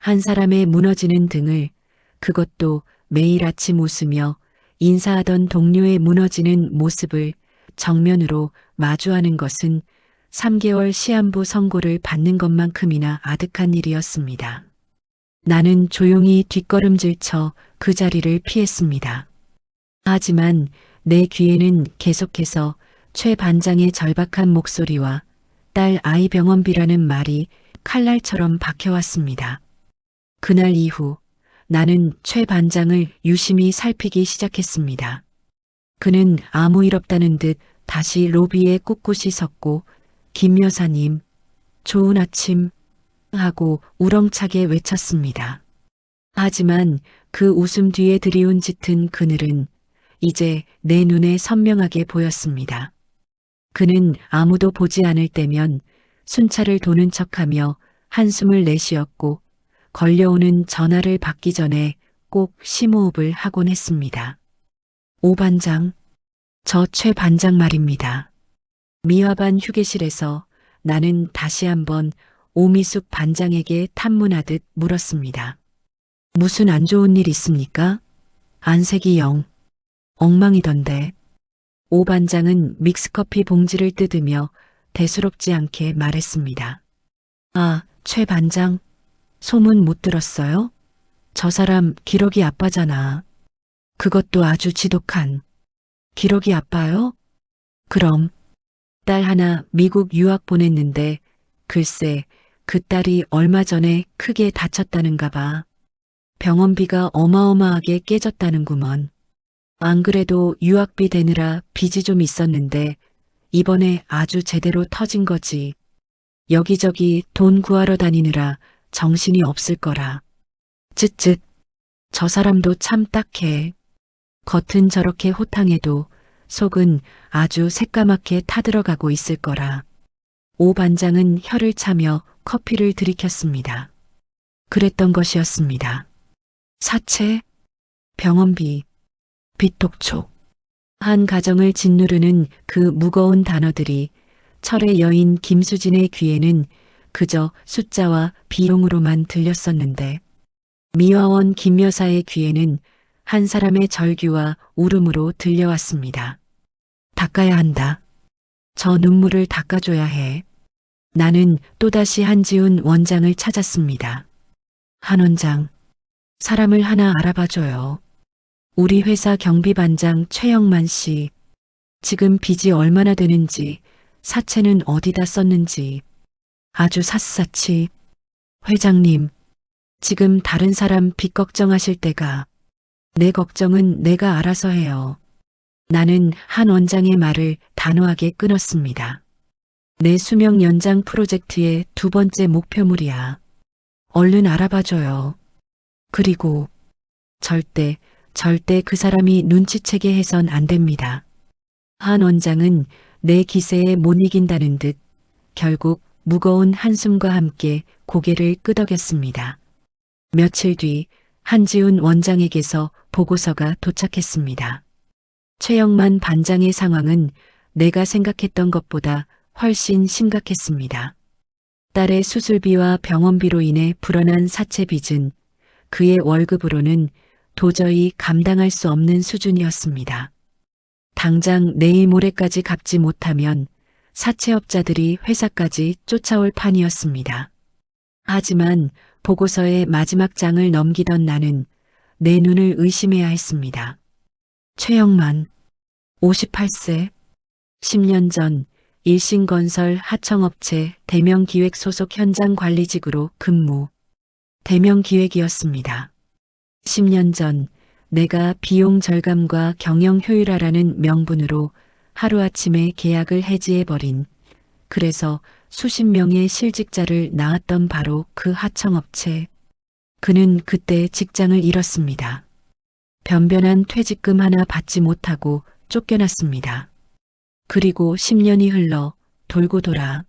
한 사람의 무너지는 등을, 그것도 매일 아침 웃으며 인사하던 동료의 무너지는 모습을 정면으로 마주하는 것은 3개월 시한부 선고를 받는 것만큼이나 아득한 일이었습니다. 나는 조용히 뒷걸음질쳐 그 자리를 피했습니다. 하지만 내 귀에는 계속해서 최 반장의 절박한 목소리와 딸 아이 병원비라는 말이 칼날처럼 박혀왔습니다. 그날 이후 나는 최 반장을 유심히 살피기 시작했습니다. 그는 아무 일 없다는 듯 다시 로비에 꿋꿋이 섰고 김 여사님, 좋은 아침 하고 우렁차게 외쳤습니다. 하지만 그 웃음 뒤에 드리운 짙은 그늘은 이제 내 눈에 선명하게 보였습니다. 그는 아무도 보지 않을 때면 순찰을 도는 척하며 한숨을 내쉬었고 걸려오는 전화를 받기 전에 꼭 심호흡을 하곤 했습니다. 오 반장, 저 최 반장 말입니다. 미화반 휴게실에서 나는 다시 한번 오미숙 반장에게 탐문하듯 물었습니다. 무슨 안 좋은 일 있습니까? 안색이 영 엉망이던데. 오 반장은 믹스커피 봉지를 뜯으며 대수롭지 않게 말했습니다. 아, 최 반장, 소문 못 들었어요? 저 사람 기러기 아빠잖아. 그것도 아주 지독한. 기러기 아빠요? 그럼 딸 하나 미국 유학 보냈는데 글쎄 그 딸이 얼마 전에 크게 다쳤다는가 봐. 병원비가 어마어마하게 깨졌다는구먼. 안 그래도 유학비 대느라 빚이 좀 있었는데 이번에 아주 제대로 터진 거지. 여기저기 돈 구하러 다니느라 정신이 없을 거라. 쯧쯧. 저 사람도 참 딱해. 겉은 저렇게 호탕해도 속은 아주 새까맣게 타들어가고 있을 거라. 오 반장은 혀를 차며 커피를 들이켰습니다. 그랬던 것이었습니다. 사채, 병원비, 빚독촉. 한 가정을 짓누르는 그 무거운 단어들이 철의 여인 김수진의 귀에는 그저 숫자와 비용으로만 들렸었는데 미화원 김 여사의 귀에는 한 사람의 절규와 울음으로 들려왔습니다. 닦아야 한다. 저 눈물을 닦아줘야 해. 나는 또다시 한지훈 원장을 찾았습니다. 한 원장, 사람을 하나 알아봐줘요. 우리 회사 경비반장 최영만 씨, 지금 빚이 얼마나 되는지, 사채는 어디다 썼는지, 아주 샅샅이. 회장님, 지금 다른 사람 빚 걱정하실 때가, 내 걱정은 내가 알아서 해요. 나는 한 원장의 말을 단호하게 끊었습니다. 내 수명 연장 프로젝트의 두 번째 목표물이야. 얼른 알아봐줘요. 그리고 절대 그 사람이 눈치채게 해선 안 됩니다. 한 원장은 내 기세에 못 이긴다는 듯 결국 무거운 한숨과 함께 고개를 끄덕였습니다. 며칠 뒤 한지훈 원장에게서 보고서가 도착했습니다. 최영만 반장의 상황은 내가 생각했던 것보다 훨씬 심각했습니다. 딸의 수술비와 병원비로 인해 불어난 사채 빚은 그의 월급으로는 도저히 감당할 수 없는 수준이었습니다. 당장 내일 모레까지 갚지 못하면 사채업자들이 회사까지 쫓아올 판이었습니다. 하지만 보고서의 마지막 장을 넘기던 나는 내 눈을 의심해야 했습니다. 최영만, 58세, 10년 전 일신건설 하청업체 대명기획 소속 현장관리직으로 근무. 대명기획이었습니다. 10년 전 내가 비용 절감과 경영 효율화라는 명분으로 하루아침에 계약을 해지해버린, 그래서 수십 명의 실직자를 낳았던 바로 그 하청업체. 그는 그때 직장을 잃었습니다. 변변한 퇴직금 하나 받지 못하고 쫓겨났습니다. 그리고 10년이 흘러 돌고 돌아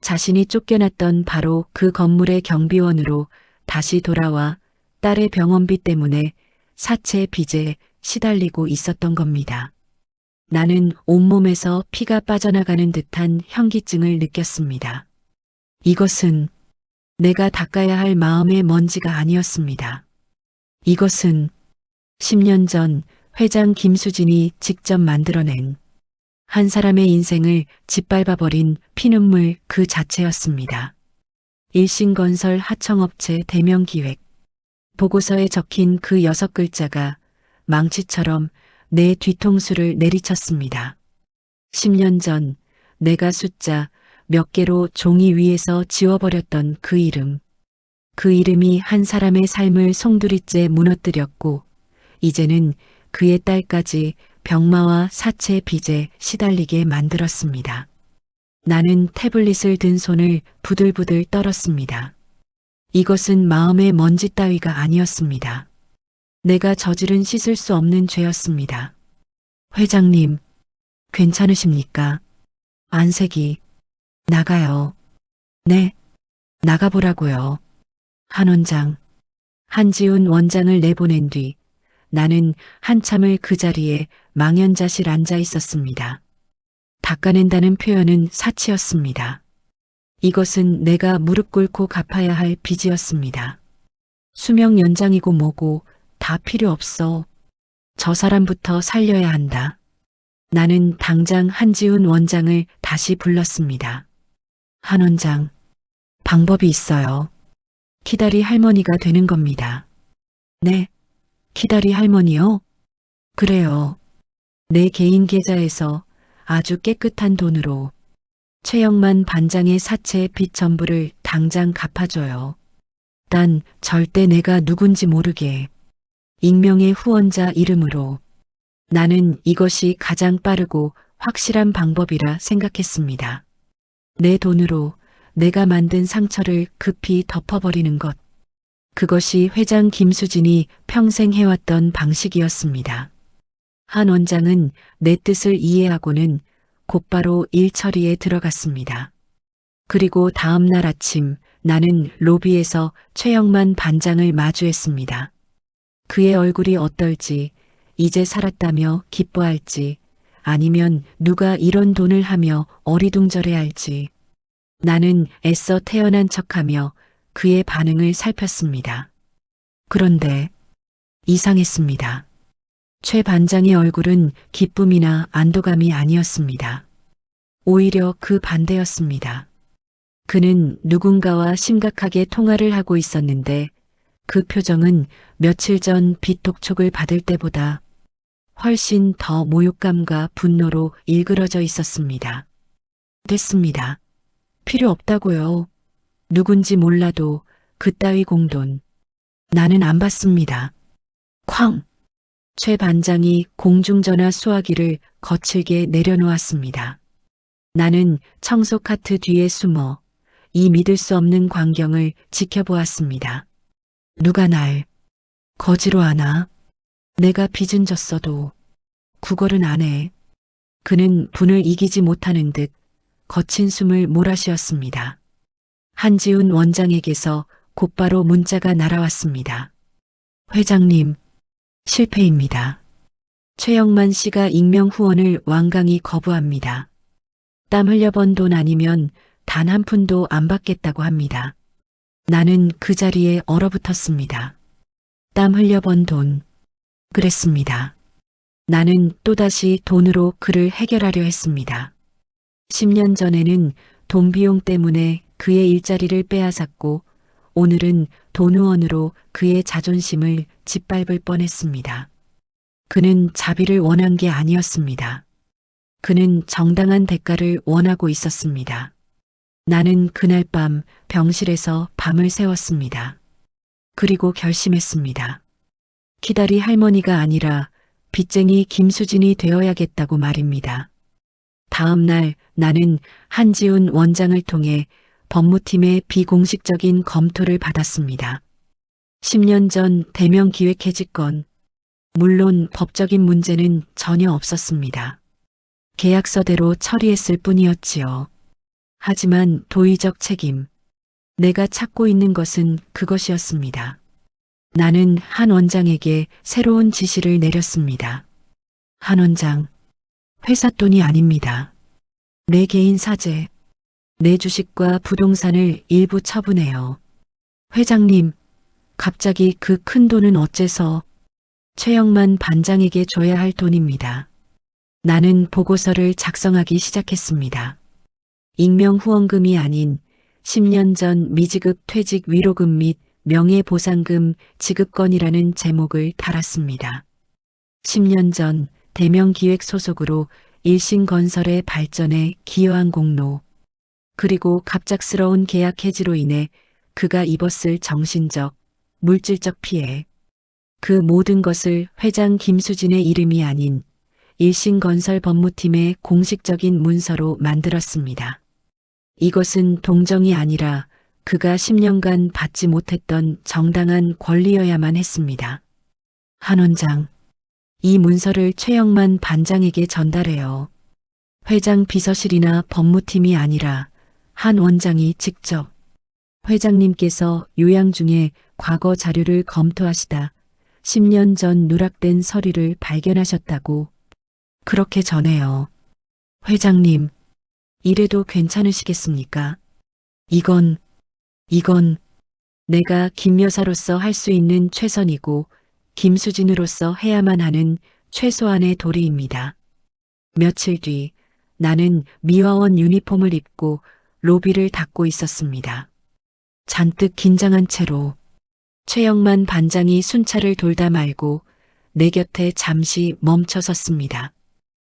자신이 쫓겨났던 바로 그 건물의 경비원으로 다시 돌아와 딸의 병원비 때문에 사채 빚에 시달리고 있었던 겁니다. 나는 온몸에서 피가 빠져나가는 듯한 현기증을 느꼈습니다. 이것은 내가 닦아야 할 마음의 먼지가 아니었습니다. 이것은 10년 전 회장 김수진이 직접 만들어낸 한 사람의 인생을 짓밟아버린 피눈물 그 자체였습니다. 일신건설 하청업체 대명기획. 보고서에 적힌 그 6글자가 망치처럼 내 뒤통수를 내리쳤습니다. 10년 전 내가 숫자 몇 개로 종이 위에서 지워버렸던 그 이름. 그 이름이 한 사람의 삶을 송두리째 무너뜨렸고 이제는 그의 딸까지 병마와 사채 빚에 시달리게 만들었습니다. 나는 태블릿을 든 손을 부들부들 떨었습니다. 이것은 마음의 먼지 따위가 아니었습니다. 내가 저지른 씻을 수 없는 죄였습니다. 회장님, 괜찮으십니까? 안색이. 나가요. 네, 나가보라고요. 한 원장. 한지훈 원장을 내보낸 뒤 나는 한참을 그 자리에 망연자실 앉아 있었습니다. 닦아낸다는 표현은 사치였습니다. 이것은 내가 무릎 꿇고 갚아야 할 빚이었습니다. 수명 연장이고 뭐고 다 필요 없어. 저 사람부터 살려야 한다. 나는 당장 한지훈 원장을 다시 불렀습니다. 한 원장, 방법이 있어요. 키다리 할머니가 되는 겁니다. 네, 키다리 할머니요? 그래요. 내 개인 계좌에서 아주 깨끗한 돈으로 최영만 반장의 사채 빚 전부를 당장 갚아줘요. 단 절대 내가 누군지 모르게 익명의 후원자 이름으로. 나는 이것이 가장 빠르고 확실한 방법이라 생각했습니다. 내 돈으로 내가 만든 상처를 급히 덮어버리는 것. 그것이 회장 김수진이 평생 해왔던 방식이었습니다. 한 원장은 내 뜻을 이해하고는 곧바로 일 처리에 들어갔습니다. 그리고 다음 날 아침 나는 로비에서 최영만 반장을 마주했습니다. 그의 얼굴이 어떨지, 이제 살았다며 기뻐할지, 아니면 누가 이런 돈을 하며 어리둥절해할지. 나는 애써 태연한 척하며 그의 반응을 살폈습니다. 그런데 이상했습니다. 최 반장의 얼굴은 기쁨이나 안도감이 아니었습니다. 오히려 그 반대였습니다. 그는 누군가와 심각하게 통화를 하고 있었는데 그 표정은 며칠 전 빚독촉을 받을 때보다 훨씬 더 모욕감과 분노로 일그러져 있었습니다. 됐습니다. 필요 없다고요. 누군지 몰라도 그따위 공돈. 나는 안 받습니다. 쾅! 최 반장이 공중전화 수화기를 거칠게 내려놓았습니다. 나는 청소 카트 뒤에 숨어 이 믿을 수 없는 광경을 지켜보았습니다. 누가 날 거지로 하나? 내가 빚은 졌어도 구걸은 안 해. 그는 분을 이기지 못하는 듯 거친 숨을 몰아쉬었습니다. 한지훈 원장에게서 곧바로 문자가 날아왔습니다. 회장님, 실패입니다. 최영만 씨가 익명 후원을 완강히 거부합니다. 땀 흘려번 돈 아니면 단 한 푼도 안 받겠다고 합니다. 나는 그 자리에 얼어붙었습니다. 땀 흘려번 돈. 그랬습니다. 나는 또다시 돈으로 그를 해결하려 했습니다. 10년 전에는 돈 비용 때문에 그의 일자리를 빼앗았고 오늘은 돈 후원으로 그의 자존심을 짓밟을 뻔했습니다. 그는 자비를 원한 게 아니었습니다. 그는 정당한 대가를 원하고 있었습니다. 나는 그날 밤 병실에서 밤을 새웠습니다. 그리고 결심했습니다. 기다리 할머니가 아니라 빚쟁이 김수진이 되어야겠다고 말입니다. 다음 날 나는 한지훈 원장을 통해 법무팀의 비공식적인 검토를 받았습니다. 10년 전 대명 기획해직건, 물론 법적인 문제는 전혀 없었습니다. 계약서대로 처리했을 뿐이었지요. 하지만 도의적 책임, 내가 찾고 있는 것은 그것이었습니다. 나는 한 원장에게 새로운 지시를 내렸습니다. 한 원장, 회사 돈이 아닙니다. 내 개인 사재, 내 주식과 부동산을 일부 처분해요. 회장님, 갑자기 그 큰 돈은 어째서 최영만 반장에게 줘야 할 돈입니다. 나는 보고서를 작성하기 시작했습니다. 익명 후원금이 아닌 10년 전 미지급 퇴직 위로금 및 명예보상금 지급건이라는 제목을 달았습니다. 10년 전 대명기획 소속으로 일신건설의 발전에 기여한 공로, 그리고 갑작스러운 계약 해지로 인해 그가 입었을 정신적, 물질적 피해, 그 모든 것을 회장 김수진의 이름이 아닌 일신건설 법무팀의 공식적인 문서로 만들었습니다. 이것은 동정이 아니라 그가 10년간 받지 못했던 정당한 권리여야만 했습니다. 한 원장, 이 문서를 최영만 반장에게 전달해요. 회장 비서실이나 법무팀이 아니라 한 원장이 직접. 회장님께서 요양 중에 과거 자료를 검토하시다 10년 전 누락된 서류를 발견하셨다고 그렇게 전해요. 회장님, 이래도 괜찮으시겠습니까? 이건 내가 김 여사로서 할 수 있는 최선이고 김수진으로서 해야만 하는 최소한의 도리입니다. 며칠 뒤 나는 미화원 유니폼을 입고 로비를 닦고 있었습니다. 잔뜩 긴장한 채로 최영만 반장이 순찰을 돌다 말고 내 곁에 잠시 멈춰 섰습니다.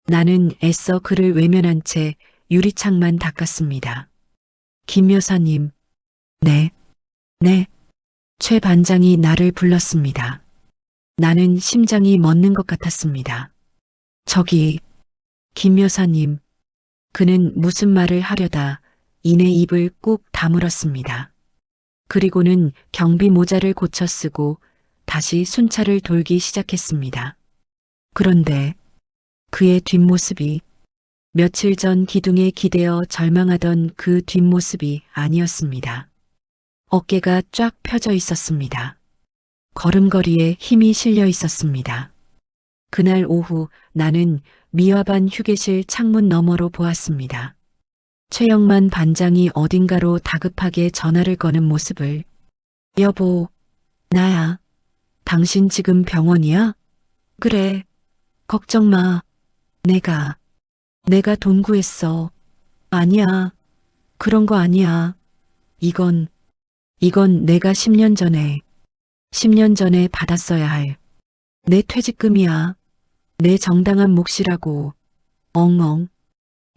나는 애써 그를 외면한 채 유리창만 닦았습니다. 김 여사님, 네. 최 반장이 나를 불렀습니다. 나는 심장이 멎는 것 같았습니다. 저기, 김 여사님. 그는 무슨 말을 하려다 이내 입을 꾹 다물었습니다. 그리고는 경비 모자를 고쳐 쓰고 다시 순찰을 돌기 시작했습니다. 그런데 그의 뒷모습이 며칠 전 기둥에 기대어 절망하던 그 뒷모습이 아니었습니다. 어깨가 쫙 펴져 있었습니다. 걸음걸이에 힘이 실려 있었습니다. 그날 오후 나는 미화반 휴게실 창문 너머로 보았습니다. 최영만 반장이 어딘가로 다급하게 전화를 거는 모습을. 여보, 나야. 당신 지금 병원이야? 그래. 걱정 마. 내가 돈 구했어. 아니야. 그런 거 아니야. 이건 내가 10년 전에 받았어야 할 내 퇴직금이야. 내 정당한 몫이라고. 엉엉.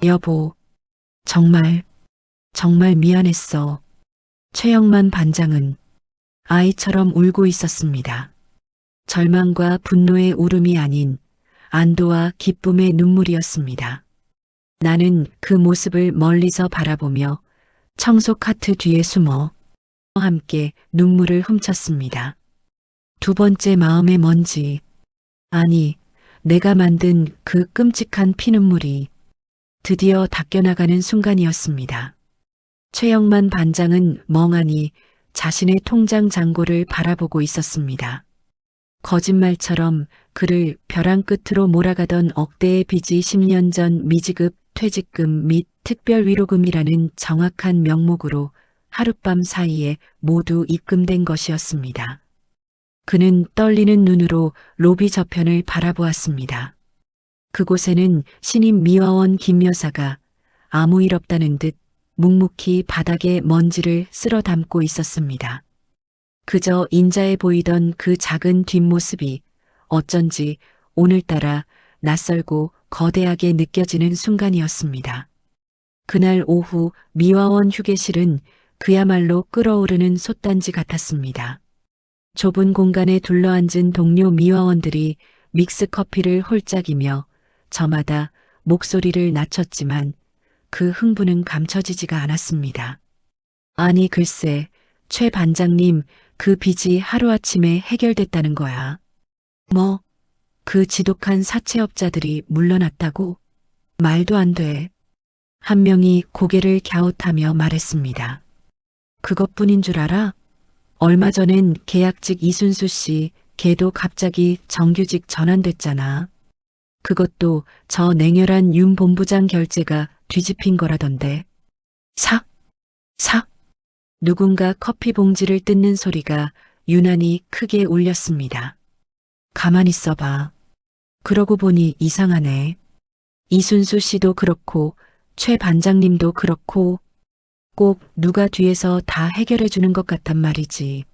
여보, 정말 미안했어. 최영만 반장은 아이처럼 울고 있었습니다. 절망과 분노의 울음이 아닌 안도와 기쁨의 눈물이었습니다. 나는 그 모습을 멀리서 바라보며 청소 카트 뒤에 숨어 함께 눈물을 훔쳤습니다. 두 번째 마음의 먼지. 아니, 내가 만든 그 끔찍한 피눈물이 드디어 닦여나가는 순간이었습니다. 최영만 반장은 멍하니 자신의 통장 잔고를 바라보고 있었습니다. 거짓말처럼 그를 벼랑 끝으로 몰아가던 억대의 빚이 10년 전 미지급 퇴직금 및 특별위로금이라는 정확한 명목으로 하룻밤 사이에 모두 입금된 것이었습니다. 그는 떨리는 눈으로 로비 저편을 바라보았습니다. 그곳에는 신임 미화원 김 여사가 아무 일 없다는 듯 묵묵히 바닥에 먼지를 쓸어 담고 있었습니다. 그저 인자해 보이던 그 작은 뒷모습이 어쩐지 오늘따라 낯설고 거대하게 느껴지는 순간이었습니다. 그날 오후 미화원 휴게실은 그야말로 끓어오르는 솥단지 같았습니다. 좁은 공간에 둘러앉은 동료 미화원들이 믹스커피를 홀짝이며 저마다 목소리를 낮췄지만 그 흥분은 감춰지지가 않았습니다. 아니 글쎄, 최 반장님 그 빚이 하루아침에 해결됐다는 거야. 뭐, 그 지독한 사채업자들이 물러났다고? 말도 안 돼. 한 명이 고개를 갸웃하며 말했습니다. 그것뿐인 줄 알아? 얼마 전엔 계약직 이순수 씨 걔도 갑자기 정규직 전환됐잖아. 그것도 저 냉혈한 윤 본부장 결재가 뒤집힌 거라던데. 삭! 삭! 누군가 커피 봉지를 뜯는 소리가 유난히 크게 울렸습니다. 가만히 있어봐. 그러고 보니 이상하네. 이순수 씨도 그렇고 최 반장님도 그렇고 꼭 누가 뒤에서 다 해결해 주는 것 같단 말이지.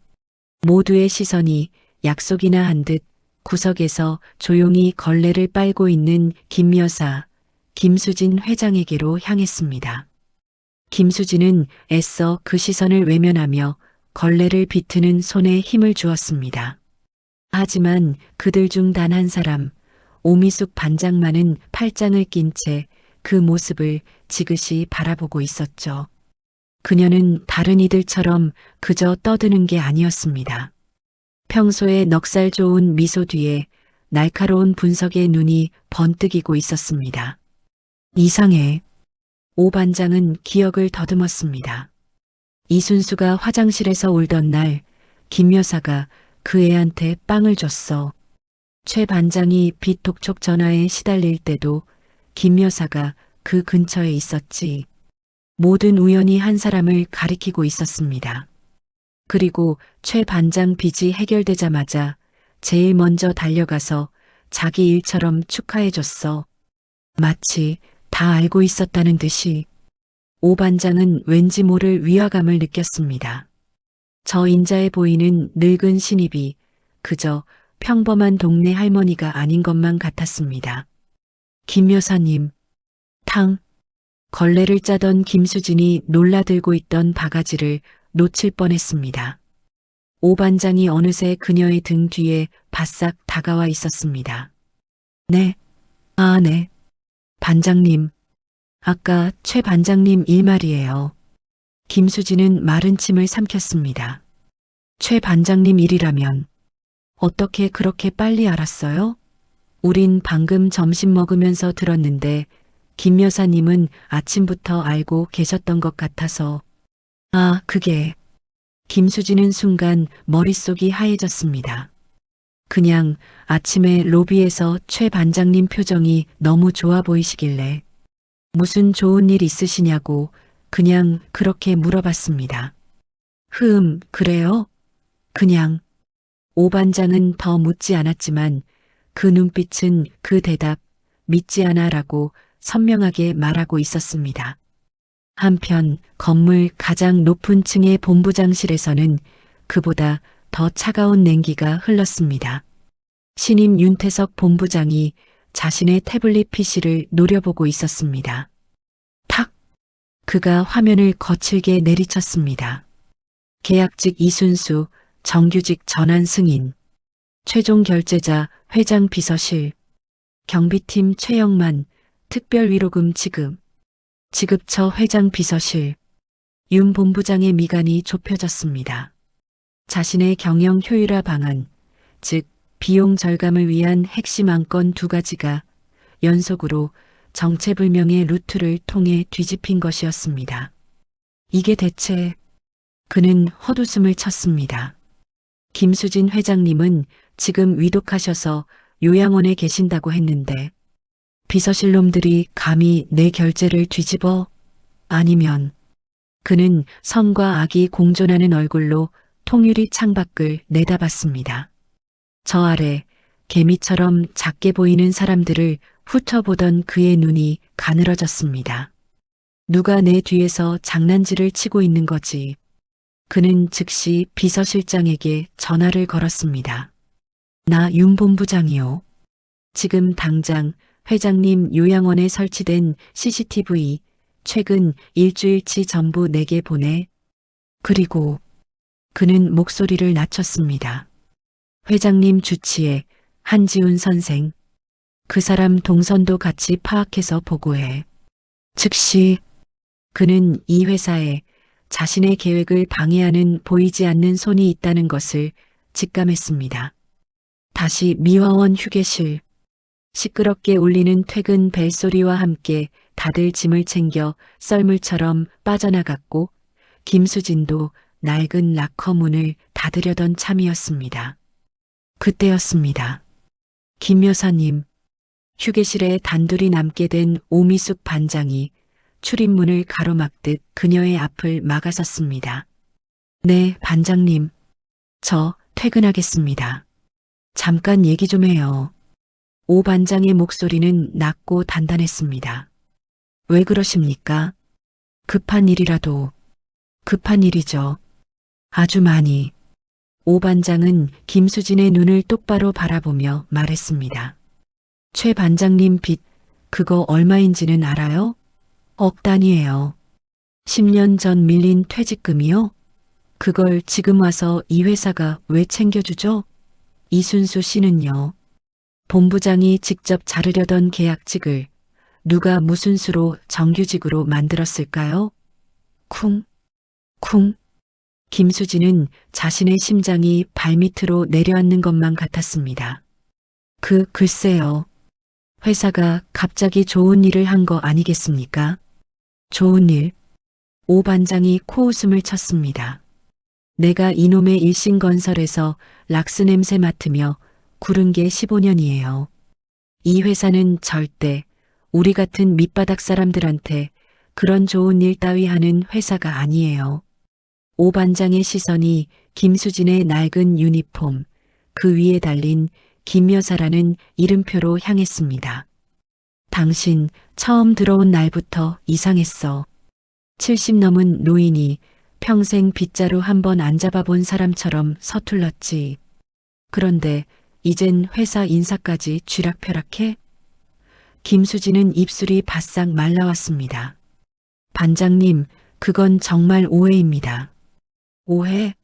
모두의 시선이 약속이나 한 듯 구석에서 조용히 걸레를 빨고 있는 김 여사, 김수진 회장에게로 향했습니다. 김수진은 애써 그 시선을 외면하며 걸레를 비트는 손에 힘을 주었습니다. 하지만 그들 중 단 한 사람, 오미숙 반장만은 팔짱을 낀 채 그 모습을 지그시 바라보고 있었죠. 그녀는 다른 이들처럼 그저 떠드는 게 아니었습니다. 평소에 넉살 좋은 미소 뒤에 날카로운 분석의 눈이 번뜩이고 있었습니다. 이상해. 오 반장은 기억을 더듬었습니다. 이순수가 화장실에서 울던 날 김 여사가 그 애한테 빵을 줬어. 최 반장이 빚 독촉 전화에 시달릴 때도 김 여사가 그 근처에 있었지. 모든 우연이 한 사람을 가리키고 있었습니다. 그리고 최 반장 빚이 해결되자마자 제일 먼저 달려가서 자기 일처럼 축하해줬어. 마치 다 알고 있었다는 듯이. 오 반장은 왠지 모를 위화감을 느꼈습니다. 저 인자해 보이는 늙은 신입이 그저 평범한 동네 할머니가 아닌 것만 같았습니다. 김 여사님, 탕. 걸레를 짜던 김수진이 놀라들고 있던 바가지를 놓칠 뻔했습니다. 오 반장이 어느새 그녀의 등 뒤에 바싹 다가와 있었습니다. 네. 아, 네. 반장님. 아까 최 반장님 일 말이에요. 김수진은 마른 침을 삼켰습니다. 최 반장님 일이라면 어떻게 그렇게 빨리 알았어요? 우린 방금 점심 먹으면서 들었는데 김 여사님은 아침부터 알고 계셨던 것 같아서. 아, 그게. 김수진은 순간 머릿속이 하얘졌습니다. 그냥 아침에 로비에서 최 반장님 표정이 너무 좋아 보이시길래 무슨 좋은 일 있으시냐고 그냥 그렇게 물어봤습니다. 그래요? 그냥. 오 반장은 더 묻지 않았지만 그 눈빛은 그 대답 믿지 않아라고 선명하게 말하고 있었습니다. 한편 건물 가장 높은 층의 본부장실에서는 그보다 더 차가운 냉기가 흘렀습니다. 신임 윤태석 본부장이 자신의 태블릿 PC를 노려보고 있었습니다. 탁! 그가 화면을 거칠게 내리쳤습니다. 계약직 이순수, 정규직 전환 승인, 최종 결제자 회장 비서실, 경비팀 최영만, 특별위로금 지급, 지급처 회장 비서실, 윤 본부장의 미간이 좁혀졌습니다. 자신의 경영 효율화 방안, 즉 비용 절감을 위한 핵심 안건 두 가지가 연속으로 정체불명의 루트를 통해 뒤집힌 것이었습니다. 이게 대체. 그는 헛웃음을 쳤습니다. 김수진 회장님은 지금 위독하셔서 요양원에 계신다고 했는데 비서실 놈들이 감히 내 결제를 뒤집어? 아니면. 그는 선과 악이 공존하는 얼굴로 통유리 창밖을 내다봤습니다. 저 아래 개미처럼 작게 보이는 사람들을 훑어보던 그의 눈이 가늘어졌습니다. 누가 내 뒤에서 장난질을 치고 있는 거지. 그는 즉시 비서실장에게 전화를 걸었습니다. 나 윤 본부장이요. 지금 당장 회장님 요양원에 설치된 CCTV 최근 일주일치 전부 내게 보내. 그리고 그는 목소리를 낮췄습니다. 회장님 주치의 한지훈 선생. 그 사람 동선도 같이 파악해서 보고해. 즉시. 그는 이 회사에 자신의 계획을 방해하는 보이지 않는 손이 있다는 것을 직감했습니다. 다시 미화원 휴게실. 시끄럽게 울리는 퇴근 벨소리와 함께 다들 짐을 챙겨 썰물처럼 빠져나갔고 김수진도 낡은 락커 문을 닫으려던 참이었습니다. 그때였습니다. 김 여사님, 휴게실에 단둘이 남게 된 오미숙 반장이 출입문을 가로막듯 그녀의 앞을 막아섰습니다. 네, 반장님. 저 퇴근하겠습니다. 잠깐 얘기 좀 해요. 오 반장의 목소리는 낮고 단단했습니다. 왜 그러십니까? 급한 일이라도. 급한 일이죠. 아주 많이. 오 반장은 김수진의 눈을 똑바로 바라보며 말했습니다. 최 반장님 빚, 그거 얼마인지는 알아요? 억 단위예요. 10년 전 밀린 퇴직금이요? 그걸 지금 와서 이 회사가 왜 챙겨주죠? 이순수 씨는요. 본부장이 직접 자르려던 계약직을 누가 무슨 수로 정규직으로 만들었을까요? 쿵, 쿵. 김수진은 자신의 심장이 발밑으로 내려앉는 것만 같았습니다. 글쎄요. 회사가 갑자기 좋은 일을 한 거 아니겠습니까? 좋은 일? 오 반장이 코웃음을 쳤습니다. 내가 이놈의 일신건설에서 락스 냄새 맡으며 구른 게 15년이에요. 이 회사는 절대 우리 같은 밑바닥 사람들한테 그런 좋은 일 따위 하는 회사가 아니에요. 오 반장의 시선이 김수진의 낡은 유니폼, 그 위에 달린 김 여사라는 이름표로 향했습니다. 당신 처음 들어온 날부터 이상했어. 70 넘은 노인이 평생 빗자루 한 번 안 잡아본 사람처럼 서툴렀지. 그런데 이젠 회사 인사까지 쥐락펴락해? 김수진은 입술이 바싹 말라왔습니다. 반장님, 그건 정말 오해입니다. 오해?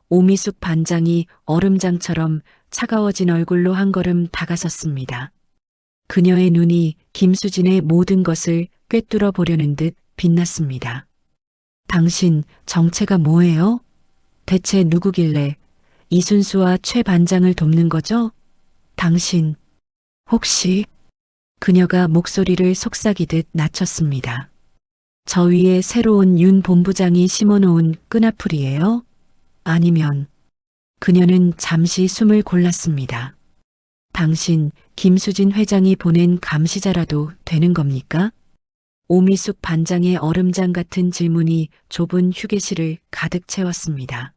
오미숙 반장이 얼음장처럼 차가워진 얼굴로 한 걸음 다가섰습니다. 그녀의 눈이 김수진의 모든 것을 꿰뚫어 보려는 듯 빛났습니다. 당신 정체가 뭐예요? 대체 누구길래 이순수와 최 반장을 돕는 거죠? 당신 혹시 그녀가 목소리를 속삭이듯 낮췄습니다. 저 위에 새로운 윤 본부장이 심어놓은 끈아풀이에요? 아니면 그녀는 잠시 숨을 골랐습니다. 당신 김수진 회장이 보낸 감시자라도 되는 겁니까? 오미숙 반장의 얼음장 같은 질문이 좁은 휴게실을 가득 채웠습니다.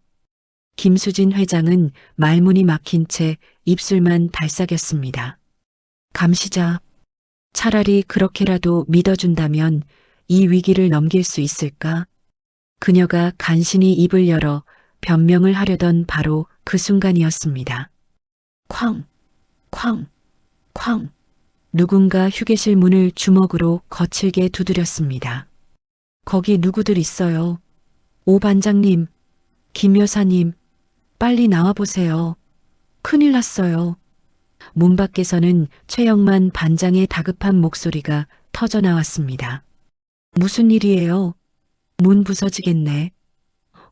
김수진 회장은 말문이 막힌 채 입술만 달싹였습니다. 감시자, 차라리 그렇게라도 믿어준다면 이 위기를 넘길 수 있을까? 그녀가 간신히 입을 열어 변명을 하려던 바로 그 순간이었습니다. 쾅, 쾅, 쾅. 누군가 휴게실 문을 주먹으로 거칠게 두드렸습니다. 거기 누구들 있어요? 오 반장님, 김 여사님, 빨리 나와보세요. 큰일 났어요. 문 밖에서는 최영만 반장의 다급한 목소리가 터져 나왔습니다. 무슨 일이에요? 문 부서지겠네.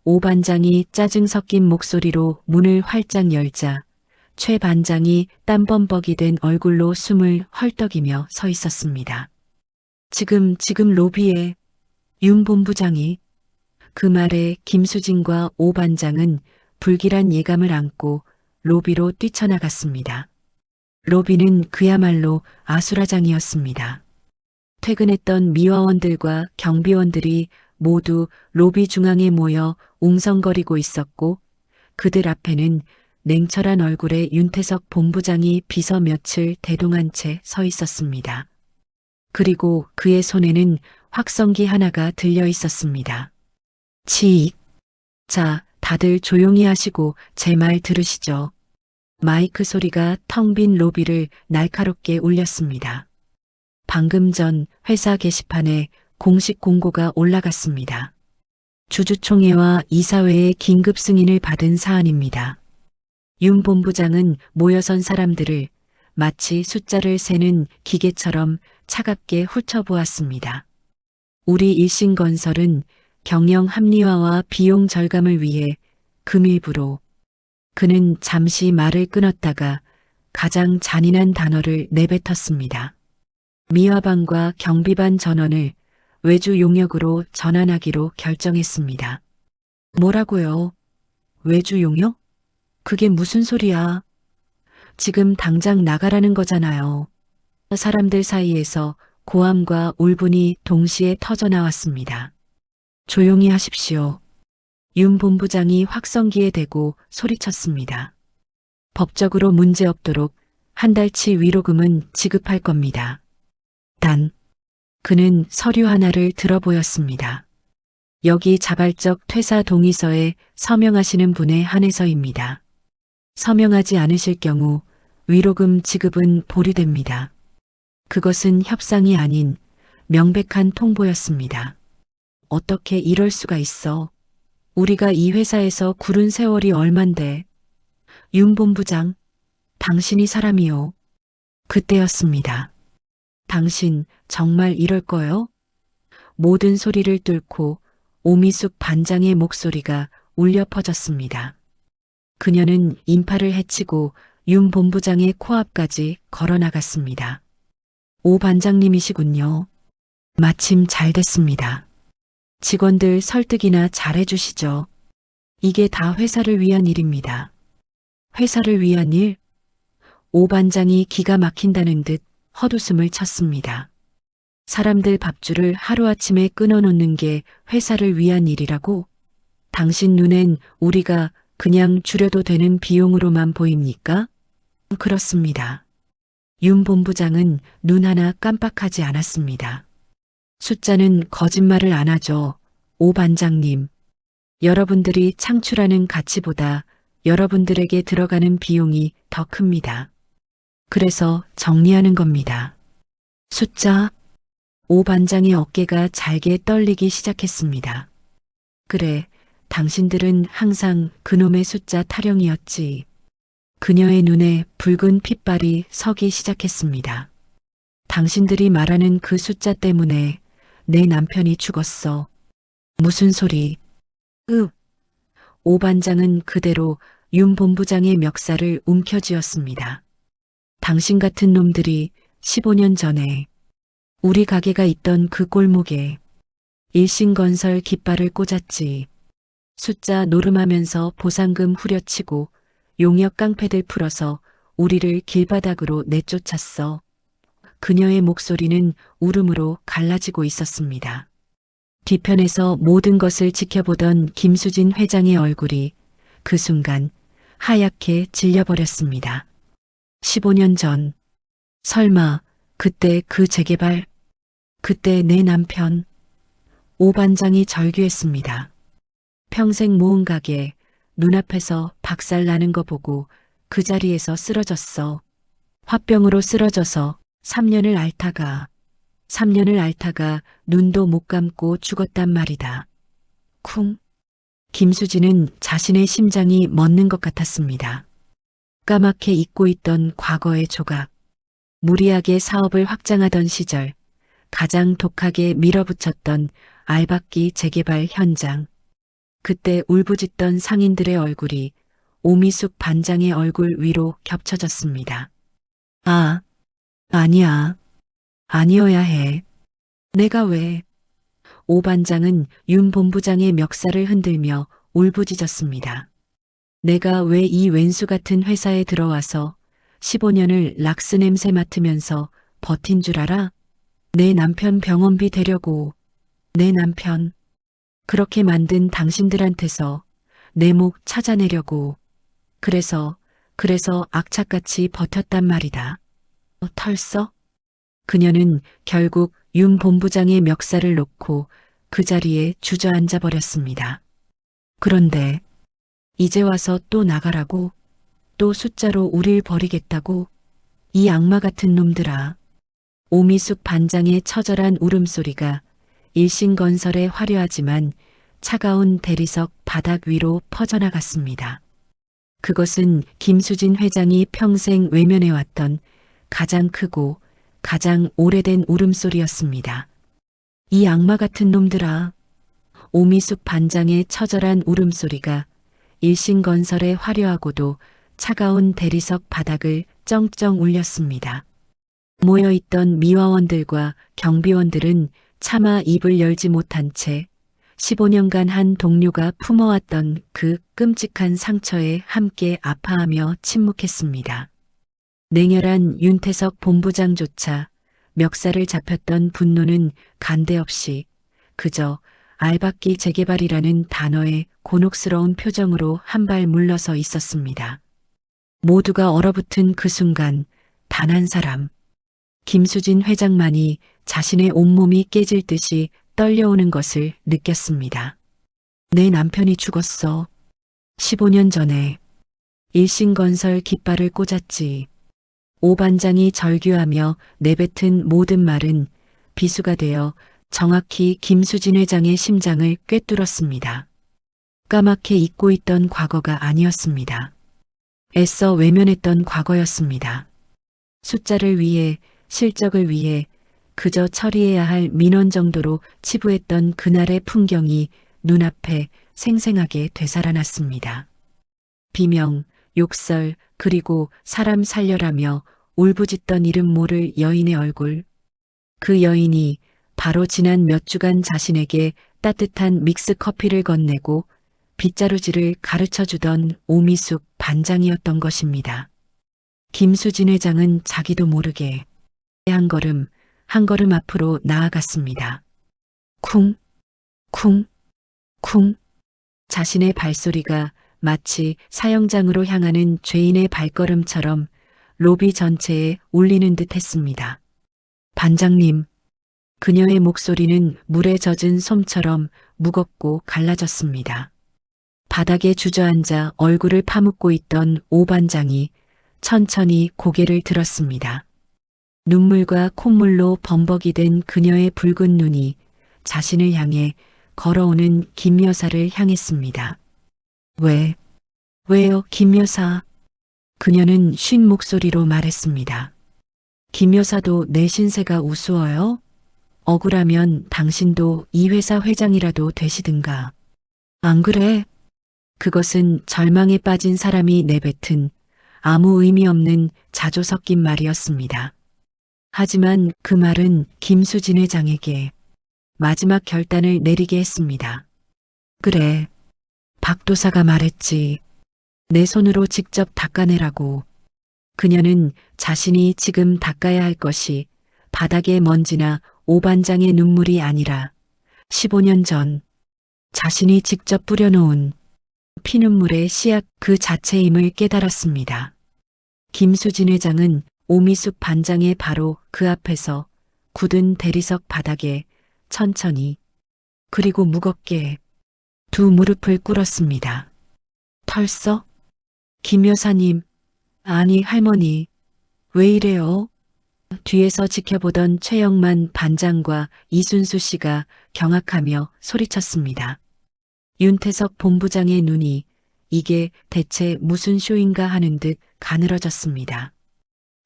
오 반장이 짜증 섞인 목소리로 문을 활짝 열자 최 반장이 땀범벅이 된 얼굴로 숨을 헐떡이며 서 있었습니다. 지금 로비에 윤 본부장이. 그 말에 김수진과 오 반장은 불길한 예감을 안고 로비로 뛰쳐나갔습니다. 로비는 그야말로 아수라장이었습니다. 퇴근했던 미화원들과 경비원들이 모두 로비 중앙에 모여 웅성거리고 있었고 그들 앞에는 냉철한 얼굴의 윤태석 본부장이 비서 며칠 대동한 채 서 있었습니다. 그리고 그의 손에는 확성기 하나가 들려 있었습니다. 치익. 자, 다들 조용히 하시고 제 말 들으시죠. 마이크 소리가 텅 빈 로비를 날카롭게 울렸습니다. 방금 전 회사 게시판에 공식 공고가 올라갔습니다. 주주총회와 이사회의 긴급 승인을 받은 사안입니다. 윤 본부장은 모여선 사람들을 마치 숫자를 세는 기계처럼 차갑게 훑어보았습니다. 우리 일신건설은 경영 합리화와 비용 절감을 위해 금일부로. 그는 잠시 말을 끊었다가 가장 잔인한 단어를 내뱉었습니다. 미화반과 경비반 전원을 외주 용역으로 전환하기로 결정했습니다. 뭐라고요? 외주 용역? 그게 무슨 소리야? 지금 당장 나가라는 거잖아요. 사람들 사이에서 고함과 울분이 동시에 터져 나왔습니다. 조용히 하십시오. 윤 본부장이 확성기에 대고 소리쳤습니다. 법적으로 문제없도록 한 달치 위로금은 지급할 겁니다. 단, 그는 서류 하나를 들어보였습니다. 여기 자발적 퇴사 동의서에 서명하시는 분에 한해서입니다. 서명하지 않으실 경우 위로금 지급은 보류됩니다. 그것은 협상이 아닌 명백한 통보였습니다. 어떻게 이럴 수가 있어? 우리가 이 회사에서 구른 세월이 얼만데. 윤 본부장, 당신이 사람이요. 그때였습니다. 당신 정말 이럴 거요? 모든 소리를 뚫고 오미숙 반장의 목소리가 울려 퍼졌습니다. 그녀는 인파를 헤치고 윤 본부장의 코앞까지 걸어나갔습니다. 오 반장님이시군요. 마침 잘 됐습니다. 직원들 설득이나 잘해주시죠. 이게 다 회사를 위한 일입니다. 회사를 위한 일? 오 반장이 기가 막힌다는 듯 헛웃음을 쳤습니다. 사람들 밥줄을 하루아침에 끊어놓는 게 회사를 위한 일이라고? 당신 눈엔 우리가 그냥 줄여도 되는 비용으로만 보입니까? 그렇습니다. 윤 본부장은 눈 하나 깜빡하지 않았습니다. 숫자는 거짓말을 안 하죠. 오 반장님. 여러분들이 창출하는 가치보다 여러분들에게 들어가는 비용이 더 큽니다. 그래서 정리하는 겁니다. 숫자. 오 반장의 어깨가 잘게 떨리기 시작했습니다. 그래, 당신들은 항상 그놈의 숫자 타령이었지. 그녀의 눈에 붉은 핏발이 서기 시작했습니다. 당신들이 말하는 그 숫자 때문에 내 남편이 죽었어. 무슨 소리? 오 반장은 그대로 윤 본부장의 멱살을 움켜쥐었습니다. 당신 같은 놈들이 15년 전에 우리 가게가 있던 그 골목에 일신건설 깃발을 꽂았지. 숫자 노름하면서 보상금 후려치고 용역 깡패들 풀어서 우리를 길바닥으로 내쫓았어. 그녀의 목소리는 울음으로 갈라지고 있었습니다. 뒤편에서 모든 것을 지켜보던 김수진 회장의 얼굴이 그 순간 하얗게 질려버렸습니다. 15년 전, 설마 그때 그 재개발, 그때 내 남편, 오 반장이 절규했습니다. 평생 모은 가게 눈앞에서 박살 나는 거 보고 그 자리에서 쓰러졌어. 화병으로 쓰러져서 3년을 앓다가 눈도 못 감고 죽었단 말이다. 쿵. 김수진은 자신의 심장이 멎는 것 같았습니다. 까맣게 잊고 있던 과거의 조각, 무리하게 사업을 확장하던 시절, 가장 독하게 밀어붙였던 알박기 재개발 현장. 그때 울부짖던 상인들의 얼굴이 오미숙 반장의 얼굴 위로 겹쳐졌습니다. 아니야. 아니어야 해. 내가 왜? 오 반장은 윤 본부장의 멱살을 흔들며 울부짖었습니다. 내가 왜 이 왼수 같은 회사에 들어와서 15년을 락스 냄새 맡으면서 버틴 줄 알아? 내 남편 병원비 대려고, 내 남편 그렇게 만든 당신들한테서 내 목 찾아내려고. 그래서 악착같이 버텼단 말이다. 털썩? 그녀는 결국 윤 본부장의 멱살을 놓고 그 자리에 주저앉아 버렸습니다. 그런데 이제 와서 또 나가라고? 또 숫자로 우릴 버리겠다고? 이 악마 같은 놈들아. 오미숙 반장의 처절한 울음소리가 일신건설의 화려하지만 차가운 대리석 바닥 위로 퍼져나갔습니다. 그것은 김수진 회장이 평생 외면해왔던 가장 크고 가장 오래된 울음소리였습니다. 이 악마 같은 놈들아. 오미숙 반장의 처절한 울음소리가 일신건설의 화려하고도 차가운 대리석 바닥을 쩡쩡 울렸습니다. 모여있던 미화원들과 경비원들은 차마 입을 열지 못한 채 15년간 한 동료가 품어왔던 그 끔찍한 상처에 함께 아파하며 침묵했습니다. 냉혈한 윤태석 본부장조차 멱살을 잡혔던 분노는 간대 없이 그저 알박기 재개발이라는 단어에 곤혹스러운 표정으로 한 발 물러서 있었습니다. 모두가 얼어붙은 그 순간 단 한 사람, 김수진 회장만이 자신의 온몸이 깨질 듯이 떨려오는 것을 느꼈습니다. 내 남편이 죽었어. 15년 전에 일신건설 깃발을 꽂았지. 오 반장이 절규하며 내뱉은 모든 말은 비수가 되어 정확히 김수진 회장의 심장을 꿰뚫었습니다. 까맣게 잊고 있던 과거가 아니었습니다. 애써 외면했던 과거였습니다. 숫자를 위해, 실적을 위해 그저 처리해야 할 민원 정도로 치부했던 그날의 풍경이 눈앞에 생생하게 되살아났습니다. 비명, 욕설, 그리고 사람 살려라며 울부짖던 이름 모를 여인의 얼굴. 그 여인이 바로 지난 몇 주간 자신에게 따뜻한 믹스커피를 건네고 빗자루질을 가르쳐주던 오미숙 반장이었던 것입니다. 김수진 회장은 자기도 모르게 한 걸음 앞으로 나아갔습니다. 쿵, 쿵, 쿵. 자신의 발소리가 마치 사형장으로 향하는 죄인의 발걸음처럼 로비 전체에 울리는 듯 했습니다. 반장님. 그녀의 목소리는 물에 젖은 솜처럼 무겁고 갈라졌습니다. 바닥에 주저앉아 얼굴을 파묻고 있던 오 반장이 천천히 고개를 들었습니다. 눈물과 콧물로 범벅이 된 그녀의 붉은 눈이 자신을 향해 걸어오는 김 여사를 향했습니다. 왜요, 김 여사? 그녀는 쉰 목소리로 말했습니다. 김 여사도 내 신세가 우스워요? 억울하면 당신도 이 회사 회장이라도 되시든가. 안 그래? 그것은 절망에 빠진 사람이 내뱉은 아무 의미 없는 자조 섞인 말이었습니다. 하지만 그 말은 김수진 회장에게 마지막 결단을 내리게 했습니다. 그래, 박도사가 말했지. 내 손으로 직접 닦아내라고. 그녀는 자신이 지금 닦아야 할 것이 바닥의 먼지나 오반장의 눈물이 아니라 15년 전 자신이 직접 뿌려놓은 피눈물의 씨앗 그 자체임을 깨달았습니다. 김수진 회장은 오미숙 반장의 바로 그 앞에서 굳은 대리석 바닥에 천천히 그리고 무겁게 두 무릎을 꿇었습니다. 털썩? 김 여사님, 아니 할머니, 왜 이래요? 뒤에서 지켜보던 최영만 반장과 이순수 씨가 경악하며 소리쳤습니다. 윤태석 본부장의 눈이 이게 대체 무슨 쇼인가 하는 듯 가늘어졌습니다.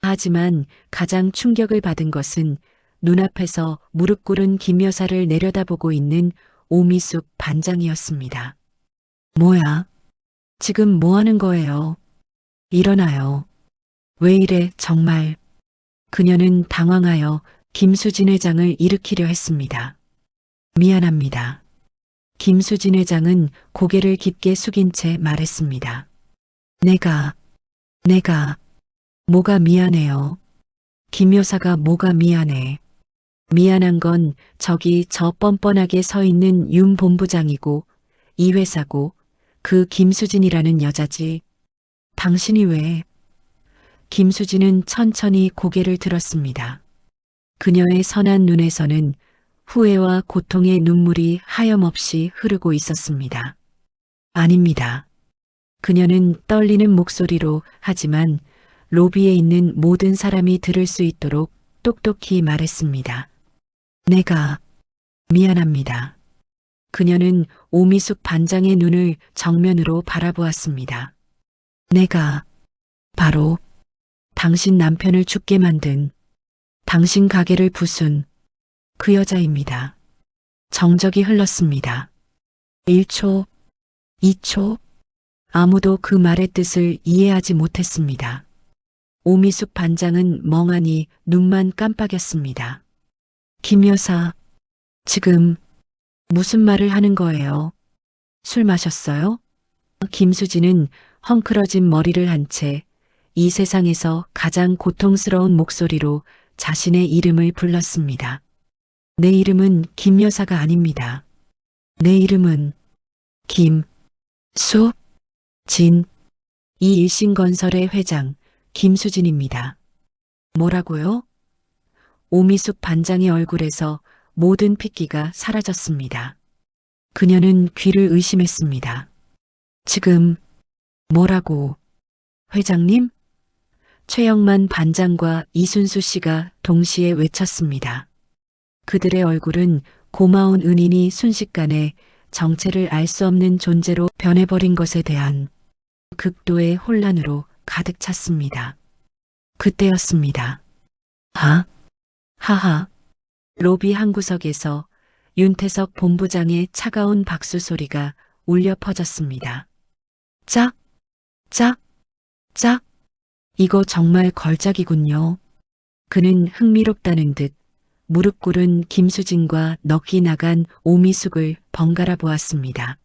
하지만 가장 충격을 받은 것은 눈앞에서 무릎 꿇은 김 여사를 내려다보고 있는 오미숙 반장이었습니다. 뭐야? 지금 뭐 하는 거예요? 일어나요. 왜 이래 정말. 그녀는 당황하여 김수진 회장을 일으키려 했습니다. 미안합니다. 김수진 회장은 고개를 깊게 숙인 채 말했습니다. 내가, 뭐가 미안해요. 김 여사가 뭐가 미안해. 미안한 건 저기 저 뻔뻔하게 서 있는 윤 본부장이고 이 회사고 그 김수진이라는 여자지. 당신이 왜? 김수진은 천천히 고개를 들었습니다. 그녀의 선한 눈에서는 후회와 고통의 눈물이 하염없이 흐르고 있었습니다. 아닙니다. 그녀는 떨리는 목소리로 하지만 로비에 있는 모든 사람이 들을 수 있도록 똑똑히 말했습니다. 내가 미안합니다. 그녀는 오미숙 반장의 눈을 정면으로 바라보았습니다. 내가 바로 당신 남편을 죽게 만든 당신 가게를 부순 그 여자입니다. 정적이 흘렀습니다. 1초, 2초, 아무도 그 말의 뜻을 이해하지 못했습니다. 오미숙 반장은 멍하니 눈만 깜빡였습니다. 김 여사, 지금 무슨 말을 하는 거예요? 술 마셨어요? 김수진은 헝클어진 머리를 한 채 이 세상에서 가장 고통스러운 목소리로 자신의 이름을 불렀습니다. 내 이름은 김 여사가 아닙니다. 내 이름은 김수진, 이 일신건설의 회장 김수진입니다. 뭐라고요? 오미숙 반장의 얼굴에서 모든 핏기가 사라졌습니다. 그녀는 귀를 의심했습니다. 지금 뭐라고? 회장님? 최영만 반장과 이순수 씨가 동시에 외쳤습니다. 그들의 얼굴은 고마운 은인이 순식간에 정체를 알 수 없는 존재로 변해버린 것에 대한 극도의 혼란으로 가득 찼습니다. 그때였습니다. 하하. 로비 한 구석에서 윤태석 본부장의 차가운 박수 소리가 울려 퍼졌습니다. 짝, 짝, 짝. 이거 정말 걸작이군요. 그는 흥미롭다는 듯 무릎 꿇은 김수진과 넋이 나간 오미숙을 번갈아 보았습니다.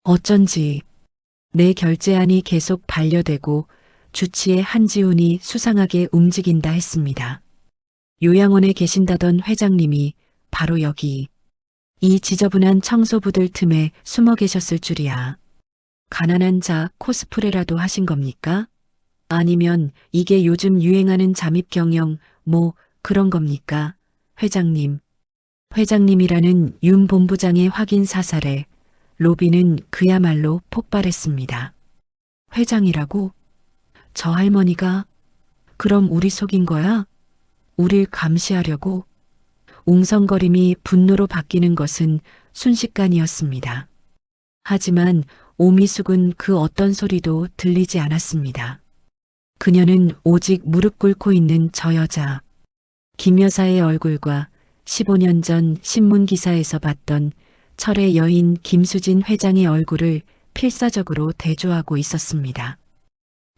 어쩐지 내 결제안이 계속 반려되고 주치의 한지훈이 수상하게 움직인다 했습니다. 요양원에 계신다던 회장님이 바로 여기 이 지저분한 청소부들 틈에 숨어 계셨을 줄이야. 가난한 자 코스프레라도 하신 겁니까? 아니면 이게 요즘 유행하는 잠입 경영 뭐 그런 겁니까? 회장님. 회장님이라는 윤 본부장의 확인 사살에 로비는 그야말로 폭발했습니다. 회장이라고? 저 할머니가? 그럼 우리 속인 거야? 우릴 감시하려고? 웅성거림이 분노로 바뀌는 것은 순식간이었습니다. 하지만 오미숙은 그 어떤 소리도 들리지 않았습니다. 그녀는 오직 무릎 꿇고 있는 저 여자, 김 여사의 얼굴과 15년 전 신문 기사에서 봤던 철의 여인 김수진 회장의 얼굴을 필사적으로 대조하고 있었습니다.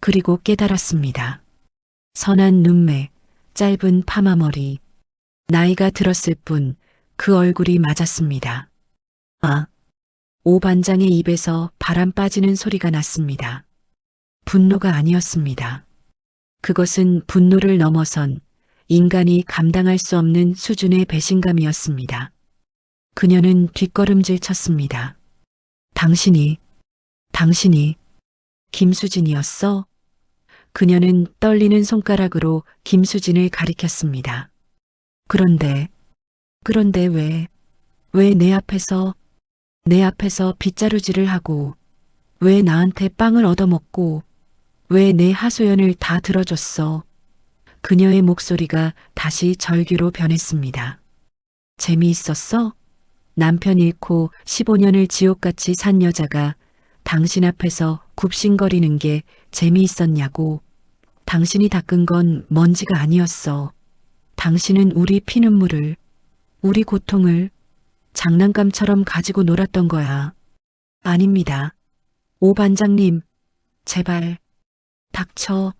그리고 깨달았습니다. 선한 눈매, 짧은 파마머리, 나이가 들었을 뿐 그 얼굴이 맞았습니다. 아, 오 반장의 입에서 바람 빠지는 소리가 났습니다. 분노가 아니었습니다. 그것은 분노를 넘어선 인간이 감당할 수 없는 수준의 배신감이었습니다. 그녀는 뒷걸음질 쳤습니다. 당신이 김수진이었어? 그녀는 떨리는 손가락으로 김수진을 가리켰습니다. 그런데 왜 내 앞에서 빗자루질을 하고, 왜 나한테 빵을 얻어먹고, 왜 내 하소연을 다 들어줬어? 그녀의 목소리가 다시 절규로 변했습니다. 재미있었어? 남편 잃고 15년을 지옥같이 산 여자가 당신 앞에서 굽신거리는 게 재미있었냐고. 당신이 닦은 건 먼지가 아니었어. 당신은 우리 피눈물을, 우리 고통을 장난감처럼 가지고 놀았던 거야. 아닙니다. 오 반장님, 제발, 닥쳐.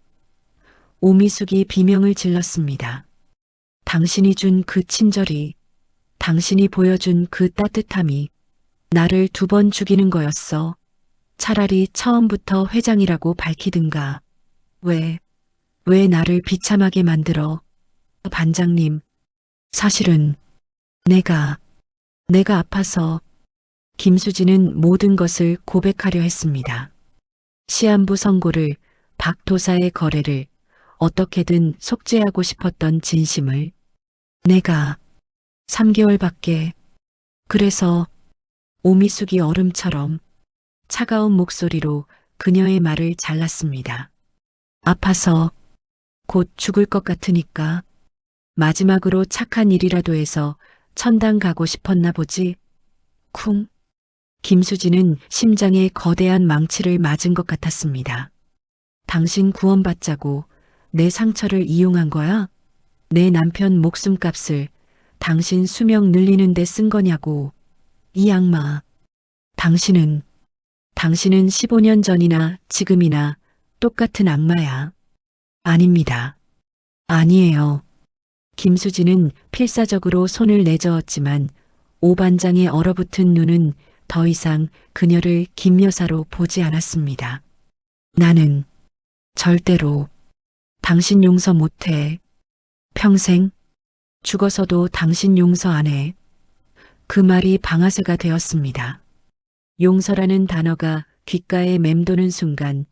오미숙이 비명을 질렀습니다. 당신이 준 그 친절이, 당신이 보여준 그 따뜻함이 나를 2번 죽이는 거였어. 차라리 처음부터 회장이라고 밝히든가. 왜 나를 비참하게 만들어? 반장님, 사실은 내가 아파서. 김수진은 모든 것을 고백하려 했습니다. 시한부 선고를, 박도사의 거래를, 어떻게든 속죄하고 싶었던 진심을. 내가 3개월밖에. 그래서 오미숙이 얼음처럼 차가운 목소리로 그녀의 말을 잘랐습니다. 아파서 곧 죽을 것 같으니까 마지막으로 착한 일이라도 해서 천당 가고 싶었나 보지. 쿵. 김수진은 심장에 거대한 망치를 맞은 것 같았습니다. 당신 구원받자고 내 상처를 이용한 거야? 내 남편 목숨값을 당신 수명 늘리는 데 쓴 거냐고. 이 악마. 당신은 15년 전이나 지금이나 똑같은 악마야. 아닙니다. 아니에요. 김수진은 필사적으로 손을 내저었지만 오 반장의 얼어붙은 눈은 더 이상 그녀를 김 여사로 보지 않았습니다. 나는 절대로 당신 용서 못해. 평생 죽어서도 당신 용서 안 해. 그 말이 방아쇠가 되었습니다. 용서라는 단어가 귓가에 맴도는 순간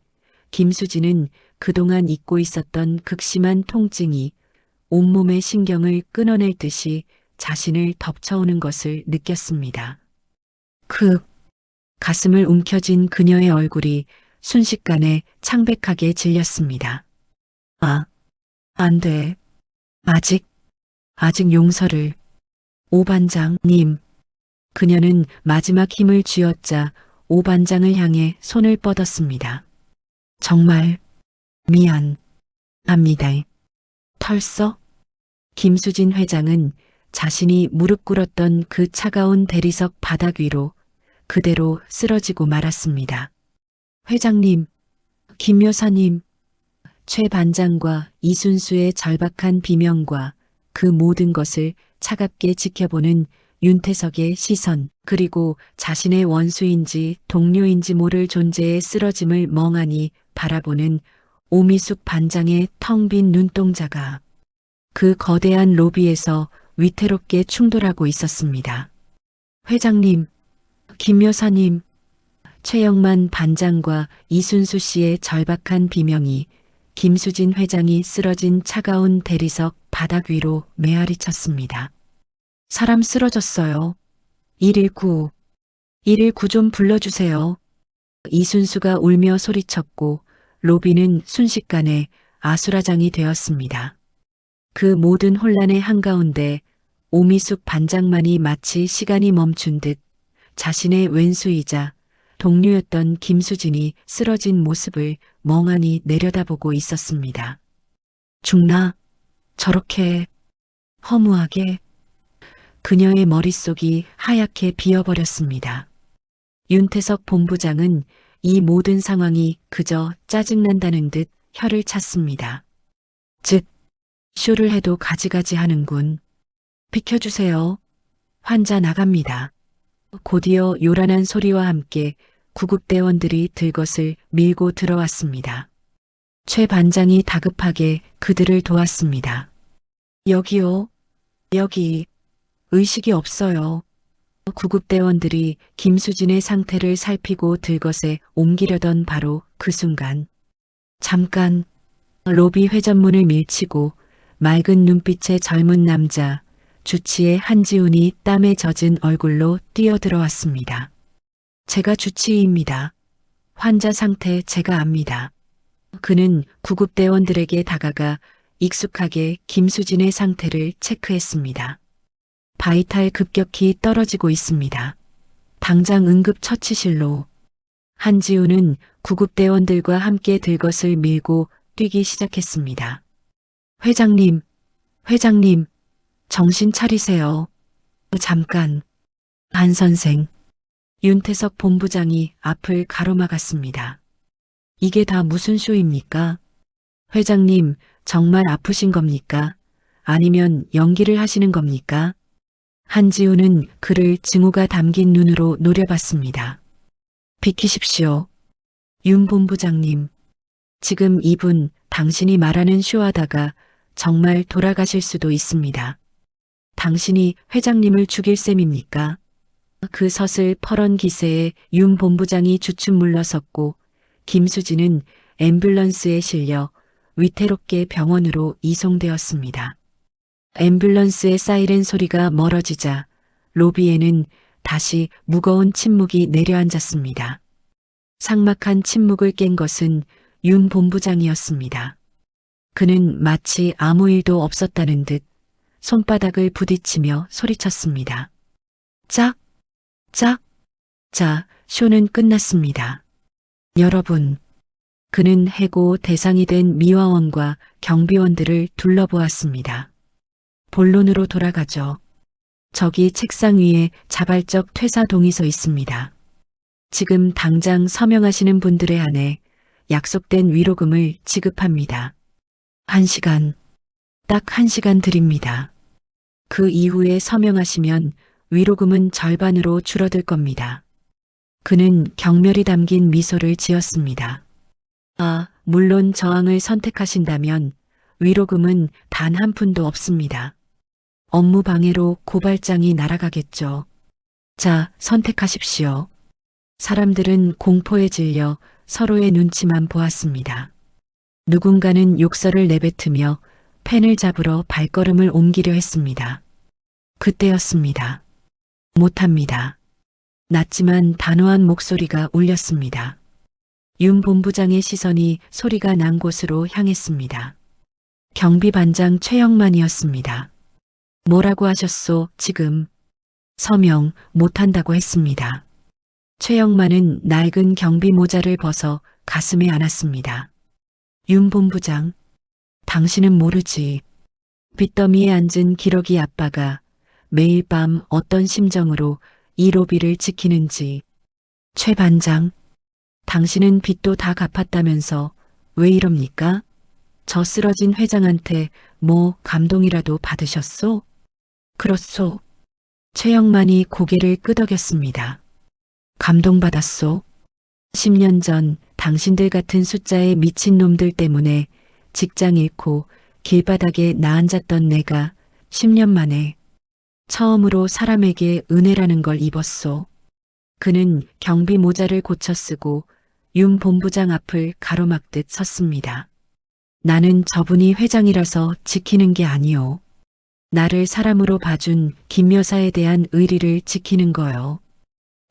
김수진은 그동안 잊고 있었던 극심한 통증이 온몸의 신경을 끊어낼 듯이 자신을 덮쳐오는 것을 느꼈습니다. 가슴을 움켜쥔 그녀의 얼굴이 순식간에 창백하게 질렸습니다. 안 돼. 아직 용서를. 오 반장님. 그녀는 마지막 힘을 쥐어짜 오 반장을 향해 손을 뻗었습니다. 정말 미안합니다. 털썩. 김수진 회장은 자신이 무릎 꿇었던 그 차가운 대리석 바닥 위로 그대로 쓰러지고 말았습니다. 회장님, 김 여사님, 최 반장과 이순수의 절박한 비명과 그 모든 것을 차갑게 지켜보는 윤태석의 시선, 그리고 자신의 원수인지 동료인지 모를 존재의 쓰러짐을 멍하니 바라보는 오미숙 반장의 텅 빈 눈동자가 그 거대한 로비에서 위태롭게 충돌하고 있었습니다. 회장님, 김 여사님, 최영만 반장과 이순수 씨의 절박한 비명이 김수진 회장이 쓰러진 차가운 대리석 바닥 위로 메아리쳤습니다. 사람 쓰러졌어요. 119 좀 불러주세요. 이순수가 울며 소리쳤고 로비는 순식간에 아수라장이 되었습니다. 그 모든 혼란의 한가운데 오미숙 반장만이 마치 시간이 멈춘 듯 자신의 왼수이자 동료였던 김수진이 쓰러진 모습을 멍하니 내려다보고 있었습니다. 죽나? 저렇게 허무하게. 그녀의 머릿속이 하얗게 비어버렸습니다. 윤태석 본부장은 이 모든 상황이 그저 짜증난다는 듯 혀를 찼습니다. 즉, 쇼를 해도 가지가지 하는군. 비켜주세요. 환자 나갑니다. 곧이어 요란한 소리와 함께 구급대원들이 들것을 밀고 들어왔습니다. 최 반장이 다급하게 그들을 도왔습니다. 여기요. 여기. 의식이 없어요. 구급대원들이 김수진의 상태를 살피고 들것에 옮기려던 바로 그 순간. 잠깐. 로비 회전문을 밀치고 맑은 눈빛의 젊은 남자, 주치의 한지훈이 땀에 젖은 얼굴로 뛰어들어왔습니다. 제가 주치의입니다. 환자 상태 제가 압니다. 그는 구급대원들에게 다가가 익숙하게 김수진의 상태를 체크했습니다. 바이탈 급격히 떨어지고 있습니다. 당장 응급처치실로. 한지훈은 구급대원들과 함께 들것을 밀고 뛰기 시작했습니다. 회장님, 회장님, 정신 차리세요. 잠깐. 한 선생. 윤태석 본부장이 앞을 가로막았습니다. 이게 다 무슨 쇼입니까? 회장님, 정말 아프신 겁니까? 아니면 연기를 하시는 겁니까? 한지훈은 그를 증오가 담긴 눈으로 노려봤습니다. 비키십시오. 윤 본부장님. 지금 이분 당신이 말하는 쇼하다가 정말 돌아가실 수도 있습니다. 당신이 회장님을 죽일 셈입니까? 그 서슬 퍼런 기세에 윤 본부장이 주춤 물러섰고 김수진은 앰뷸런스에 실려 위태롭게 병원으로 이송되었습니다. 앰뷸런스의 사이렌 소리가 멀어지자 로비에는 다시 무거운 침묵이 내려앉았습니다. 삭막한 침묵을 깬 것은 윤 본부장이었습니다. 그는 마치 아무 일도 없었다는 듯 손바닥을 부딪히며 소리쳤습니다. 짝, 짝. 자, 쇼는 끝났습니다. 여러분. 그는 해고 대상이 된 미화원과 경비원들을 둘러보았습니다. 본론으로 돌아가죠. 저기 책상 위에 자발적 퇴사 동의서 있습니다. 지금 당장 서명하시는 분들에 한해 약속된 위로금을 지급합니다. 1시간, 딱 1시간 드립니다. 그 이후에 서명하시면 위로금은 절반으로 줄어들 겁니다. 그는 경멸이 담긴 미소를 지었습니다. 아, 물론 저항을 선택하신다면 위로금은 단 한 푼도 없습니다. 업무 방해로 고발장이 날아가겠죠. 자, 선택하십시오. 사람들은 공포에 질려 서로의 눈치만 보았습니다. 누군가는 욕설을 내뱉으며 펜을 잡으러 발걸음을 옮기려 했습니다. 그때였습니다. 못합니다. 낮지만 단호한 목소리가 울렸습니다. 윤 본부장의 시선이 소리가 난 곳으로 향했습니다. 경비반장 최영만이었습니다. 뭐라고 하셨소, 지금? 서명 못한다고 했습니다. 최영만은 낡은 경비 모자를 벗어 가슴에 안았습니다. 윤 본부장, 당신은 모르지. 빚더미에 앉은 기러기 아빠가 매일 밤 어떤 심정으로 이 로비를 지키는지. 최 반장, 당신은 빚도 다 갚았다면서 왜 이럽니까? 저 쓰러진 회장한테 뭐 감동이라도 받으셨소? 그렇소. 최영만이 고개를 끄덕였습니다. 감동받았소. 10년 전 당신들 같은 숫자에 미친 놈들 때문에 직장 잃고 길바닥에 나앉았던 내가 10년 만에 처음으로 사람에게 은혜라는 걸 입었소. 그는 경비 모자를 고쳐 쓰고 윤 본부장 앞을 가로막듯 섰습니다. 나는 저분이 회장이라서 지키는 게 아니오. 나를 사람으로 봐준 김 여사에 대한 의리를 지키는 거요.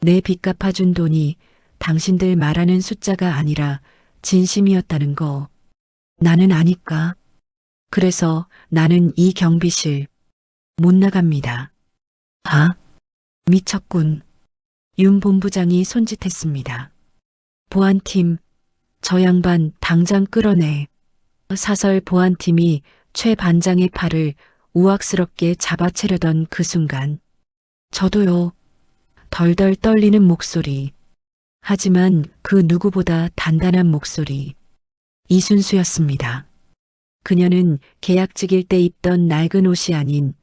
내 빚 갚아준 돈이 당신들 말하는 숫자가 아니라 진심이었다는 거. 나는 아니까. 그래서 나는 이 경비실 못 나갑니다. 아, 미쳤군. 윤 본부장이 손짓했습니다. 보안팀, 저 양반 당장 끌어내. 사설 보안팀이 최 반장의 팔을 우악스럽게 잡아채려던 그 순간 저도요. 덜덜 떨리는 목소리. 하지만 그 누구보다 단단한 목소리. 이순수였습니다. 그녀는 계약직일 때 입던 낡은 옷이 아닌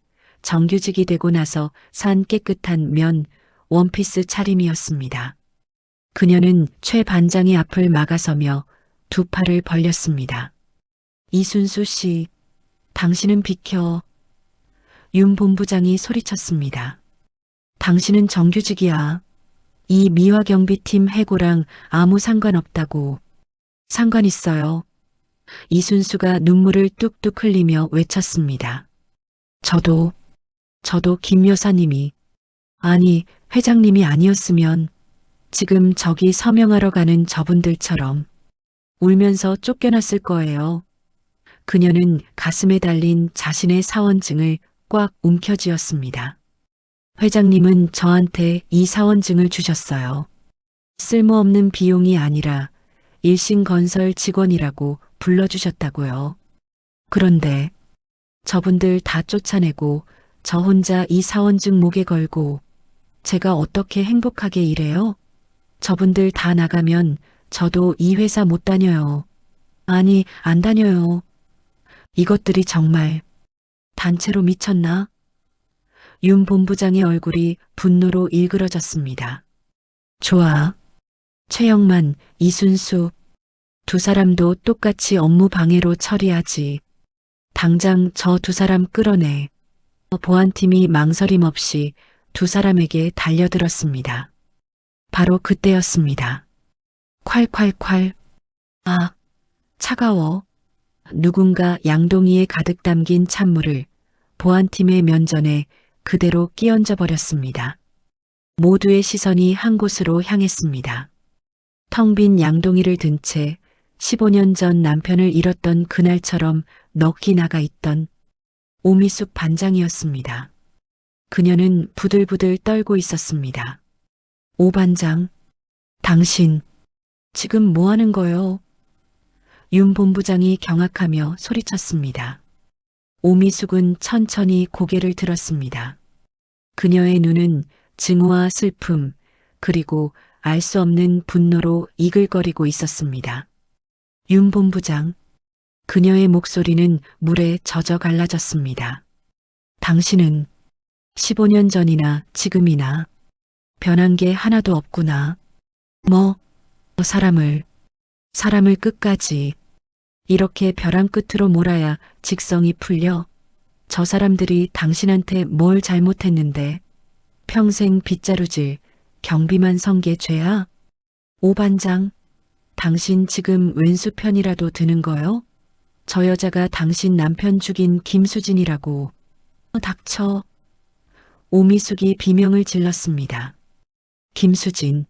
정규직이 되고 나서 산 깨끗한 면 원피스 차림이었습니다. 그녀는 최 반장의 앞을 막아서며 두 팔을 벌렸습니다. 이순수 씨, 당신은 비켜. 윤 본부장이 소리쳤습니다. 당신은 정규직이야. 이 미화경비팀 해고랑 아무 상관없다고. 상관 있어요. 이순수가 눈물을 뚝뚝 흘리며 외쳤습니다. 저도 김 여사님이, 아니, 회장님이 아니었으면 지금 저기 서명하러 가는 저분들처럼 울면서 쫓겨났을 거예요. 그녀는 가슴에 달린 자신의 사원증을 꽉 움켜쥐었습니다. 회장님은 저한테 이 사원증을 주셨어요. 쓸모없는 비용이 아니라 일신건설 직원이라고 불러주셨다고요. 그런데 저분들 다 쫓아내고 저 혼자 이 사원증 목에 걸고 제가 어떻게 행복하게 일해요? 저분들 다 나가면 저도 이 회사 못 다녀요. 아니, 안 다녀요. 이것들이 정말 단체로 미쳤나? 윤 본부장의 얼굴이 분노로 일그러졌습니다. 좋아. 최영만, 이순수, 두 사람도 똑같이 업무 방해로 처리하지. 당장 저 두 사람 끌어내. 보안팀이 망설임 없이 두 사람에게 달려들었습니다. 바로 그때였습니다. 콸콸콸. 아, 차가워. 누군가 양동이에 가득 담긴 찬물을 보안팀의 면전에 그대로 끼얹어 버렸습니다. 모두의 시선이 한 곳으로 향했습니다. 텅 빈 양동이를 든 채 15년 전 남편을 잃었던 그날처럼 넋이 나가 있던 오미숙 반장이었습니다. 그녀는 부들부들 떨고 있었습니다. 오 반장, 당신 지금 뭐 하는 거요? 윤 본부장이 경악하며 소리쳤습니다. 오미숙은 천천히 고개를 들었습니다. 그녀의 눈은 증오와 슬픔, 그리고 알 수 없는 분노로 이글거리고 있었습니다. 윤 본부장, 그녀의 목소리는 물에 젖어 갈라졌습니다. 당신은 15년 전이나 지금이나 변한 게 하나도 없구나. 사람을 끝까지 이렇게 벼랑 끝으로 몰아야 직성이 풀려. 저 사람들이 당신한테 뭘 잘못했는데 평생 빗자루질 경비만 선 게 죄야? 오 반장, 당신 지금 왼수 편이라도 드는 거요? 저 여자가 당신 남편 죽인 김수진이라고. 닥쳐. 오미숙이 비명을 질렀습니다. 김수진,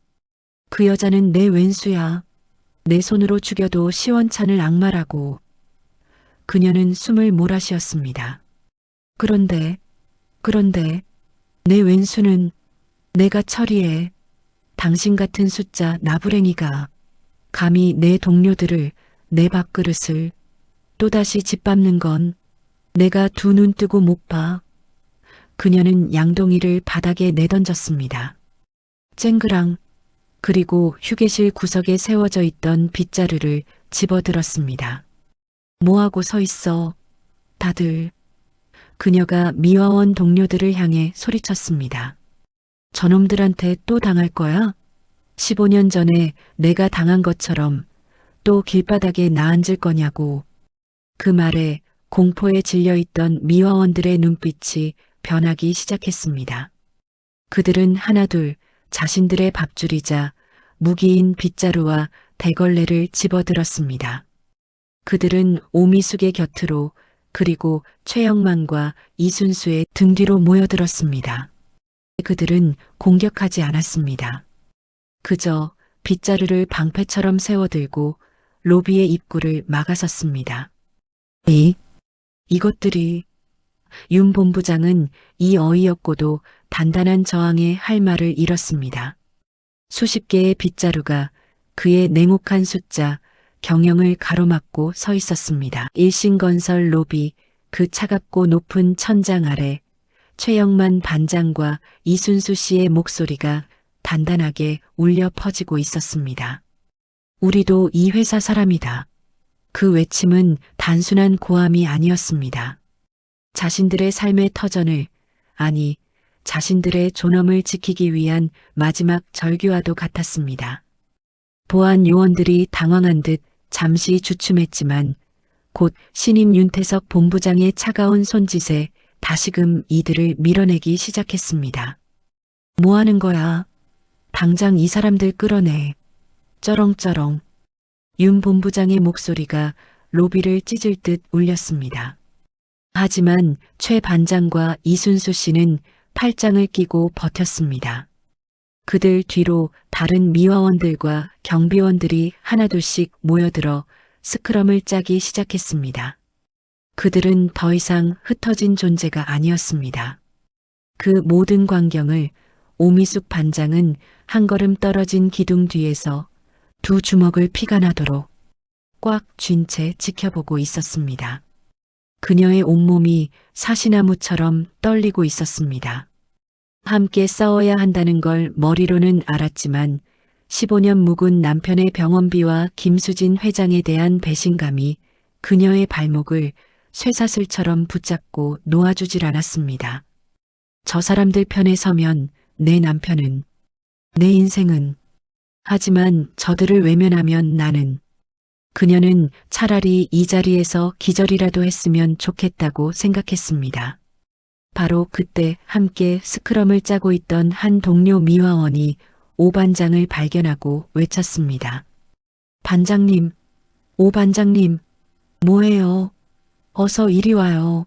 그 여자는 내 왼수야. 내 손으로 죽여도 시원찮을 악마라고. 그녀는 숨을 몰아쉬었습니다. 그런데 내 왼수는 내가 처리해. 당신 같은 숫자 나부랭이가 감히 내 동료들을, 내 밥그릇을 또다시 짓밟는 건 내가 두 눈 뜨고 못 봐. 그녀는 양동이를 바닥에 내던졌습니다. 쨍그랑. 그리고 휴게실 구석에 세워져 있던 빗자루를 집어들었습니다. 뭐하고 서 있어, 다들. 그녀가 미화원 동료들을 향해 소리쳤습니다. 저놈들한테 또 당할 거야? 15년 전에 내가 당한 것처럼 또 길바닥에 나앉을 거냐고. 그 말에 공포에 질려있던 미화원들의 눈빛이 변하기 시작했습니다. 그들은 하나둘 자신들의 밥줄이자 무기인 빗자루와 대걸레를 집어들었습니다. 그들은 오미숙의 곁으로, 그리고 최영만과 이순수의 등 뒤로 모여들었습니다. 그들은 공격하지 않았습니다. 그저 빗자루를 방패처럼 세워들고 로비의 입구를 막아섰습니다. 이것들이. 윤 본부장은 이 어이없고도 단단한 저항에 할 말을 잃었습니다. 수십 개의 빗자루가 그의 냉혹한 숫자, 경영을 가로막고 서 있었습니다. 일신건설 로비, 그 차갑고 높은 천장 아래 최영만 반장과 이순수 씨의 목소리가 단단하게 울려 퍼지고 있었습니다. 우리도 이 회사 사람이다. 그 외침은 단순한 고함이 아니었습니다. 자신들의 삶의 터전을, 아니, 자신들의 존엄을 지키기 위한 마지막 절규와도 같았습니다. 보안 요원들이 당황한 듯 잠시 주춤했지만 곧 신임 윤태석 본부장의 차가운 손짓에 다시금 이들을 밀어내기 시작했습니다. 뭐 하는 거야? 당장 이 사람들 끌어내. 쩌렁쩌렁. 윤 본부장의 목소리가 로비를 찢을 듯 울렸습니다. 하지만 최 반장과 이순수 씨는 팔짱을 끼고 버텼습니다. 그들 뒤로 다른 미화원들과 경비원들이 하나둘씩 모여들어 스크럼을 짜기 시작했습니다. 그들은 더 이상 흩어진 존재가 아니었습니다. 그 모든 광경을 오미숙 반장은 한 걸음 떨어진 기둥 뒤에서 두 주먹을 피가 나도록 꽉 쥔 채 지켜보고 있었습니다. 그녀의 온몸이 사시나무처럼 떨리고 있었습니다. 함께 싸워야 한다는 걸 머리로는 알았지만 15년 묵은 남편의 병원비와 김수진 회장에 대한 배신감이 그녀의 발목을 쇠사슬처럼 붙잡고 놓아주질 않았습니다. 저 사람들 편에 서면 내 남편은, 내 인생은, 하지만 저들을 외면하면 나는, 그녀는 차라리 이 자리에서 기절이라도 했으면 좋겠다고 생각했습니다. 바로 그때 함께 스크럼을 짜고 있던 한 동료 미화원이 오 반장을 발견하고 외쳤습니다. 반장님, 오 반장님, 뭐해요? 어서 이리 와요.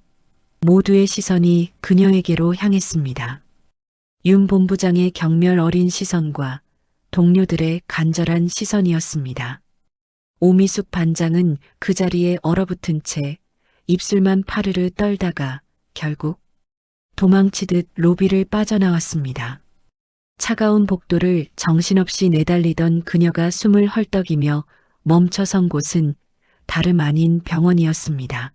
모두의 시선이 그녀에게로 향했습니다. 윤 본부장의 경멸 어린 시선과 동료들의 간절한 시선이었습니다. 오미숙 반장은 그 자리에 얼어붙은 채 입술만 파르르 떨다가 결국 도망치듯 로비를 빠져나왔습니다. 차가운 복도를 정신없이 내달리던 그녀가 숨을 헐떡이며 멈춰선 곳은 다름 아닌 병원이었습니다.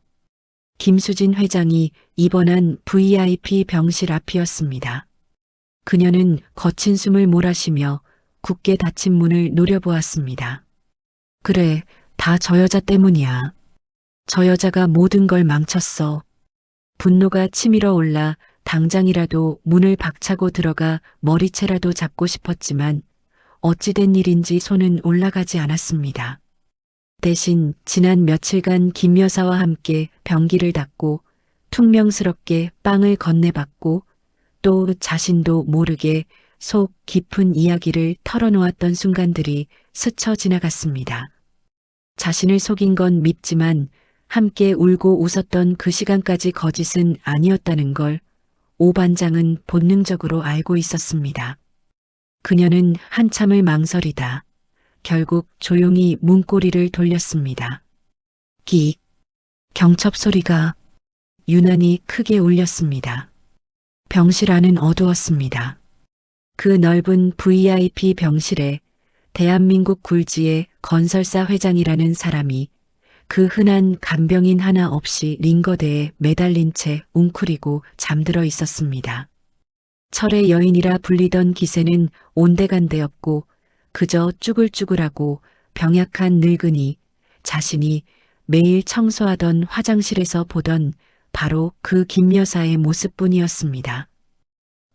김수진 회장이 입원한 VIP 병실 앞이었습니다. 그녀는 거친 숨을 몰아쉬며 굳게 닫힌 문을 노려보았습니다. 그래, 다 저 여자 때문이야. 저 여자가 모든 걸 망쳤어. 분노가 치밀어 올라 당장이라도 문을 박차고 들어가 머리채라도 잡고 싶었지만 어찌된 일인지 손은 올라가지 않았습니다. 대신 지난 며칠간 김 여사와 함께 변기를 닦고 퉁명스럽게 빵을 건네받고 또 자신도 모르게 속 깊은 이야기를 털어놓았던 순간들이 스쳐 지나갔습니다. 자신을 속인 건 밉지만 함께 울고 웃었던 그 시간까지 거짓은 아니었다는 걸 오 반장은 본능적으로 알고 있었습니다. 그녀는 한참을 망설이다 결국 조용히 문고리를 돌렸습니다. 끽. 경첩 소리가 유난히 크게 울렸습니다. 병실 안은 어두웠습니다. 그 넓은 VIP 병실에 대한민국 굴지의 건설사 회장이라는 사람이 그 흔한 간병인 하나 없이 링거대에 매달린 채 웅크리고 잠들어 있었습니다. 철의 여인이라 불리던 기세는 온데간데없고 그저 쭈글쭈글하고 병약한 늙은이 자신이 매일 청소하던 화장실에서 보던 바로 그 김 여사의 모습뿐이었습니다.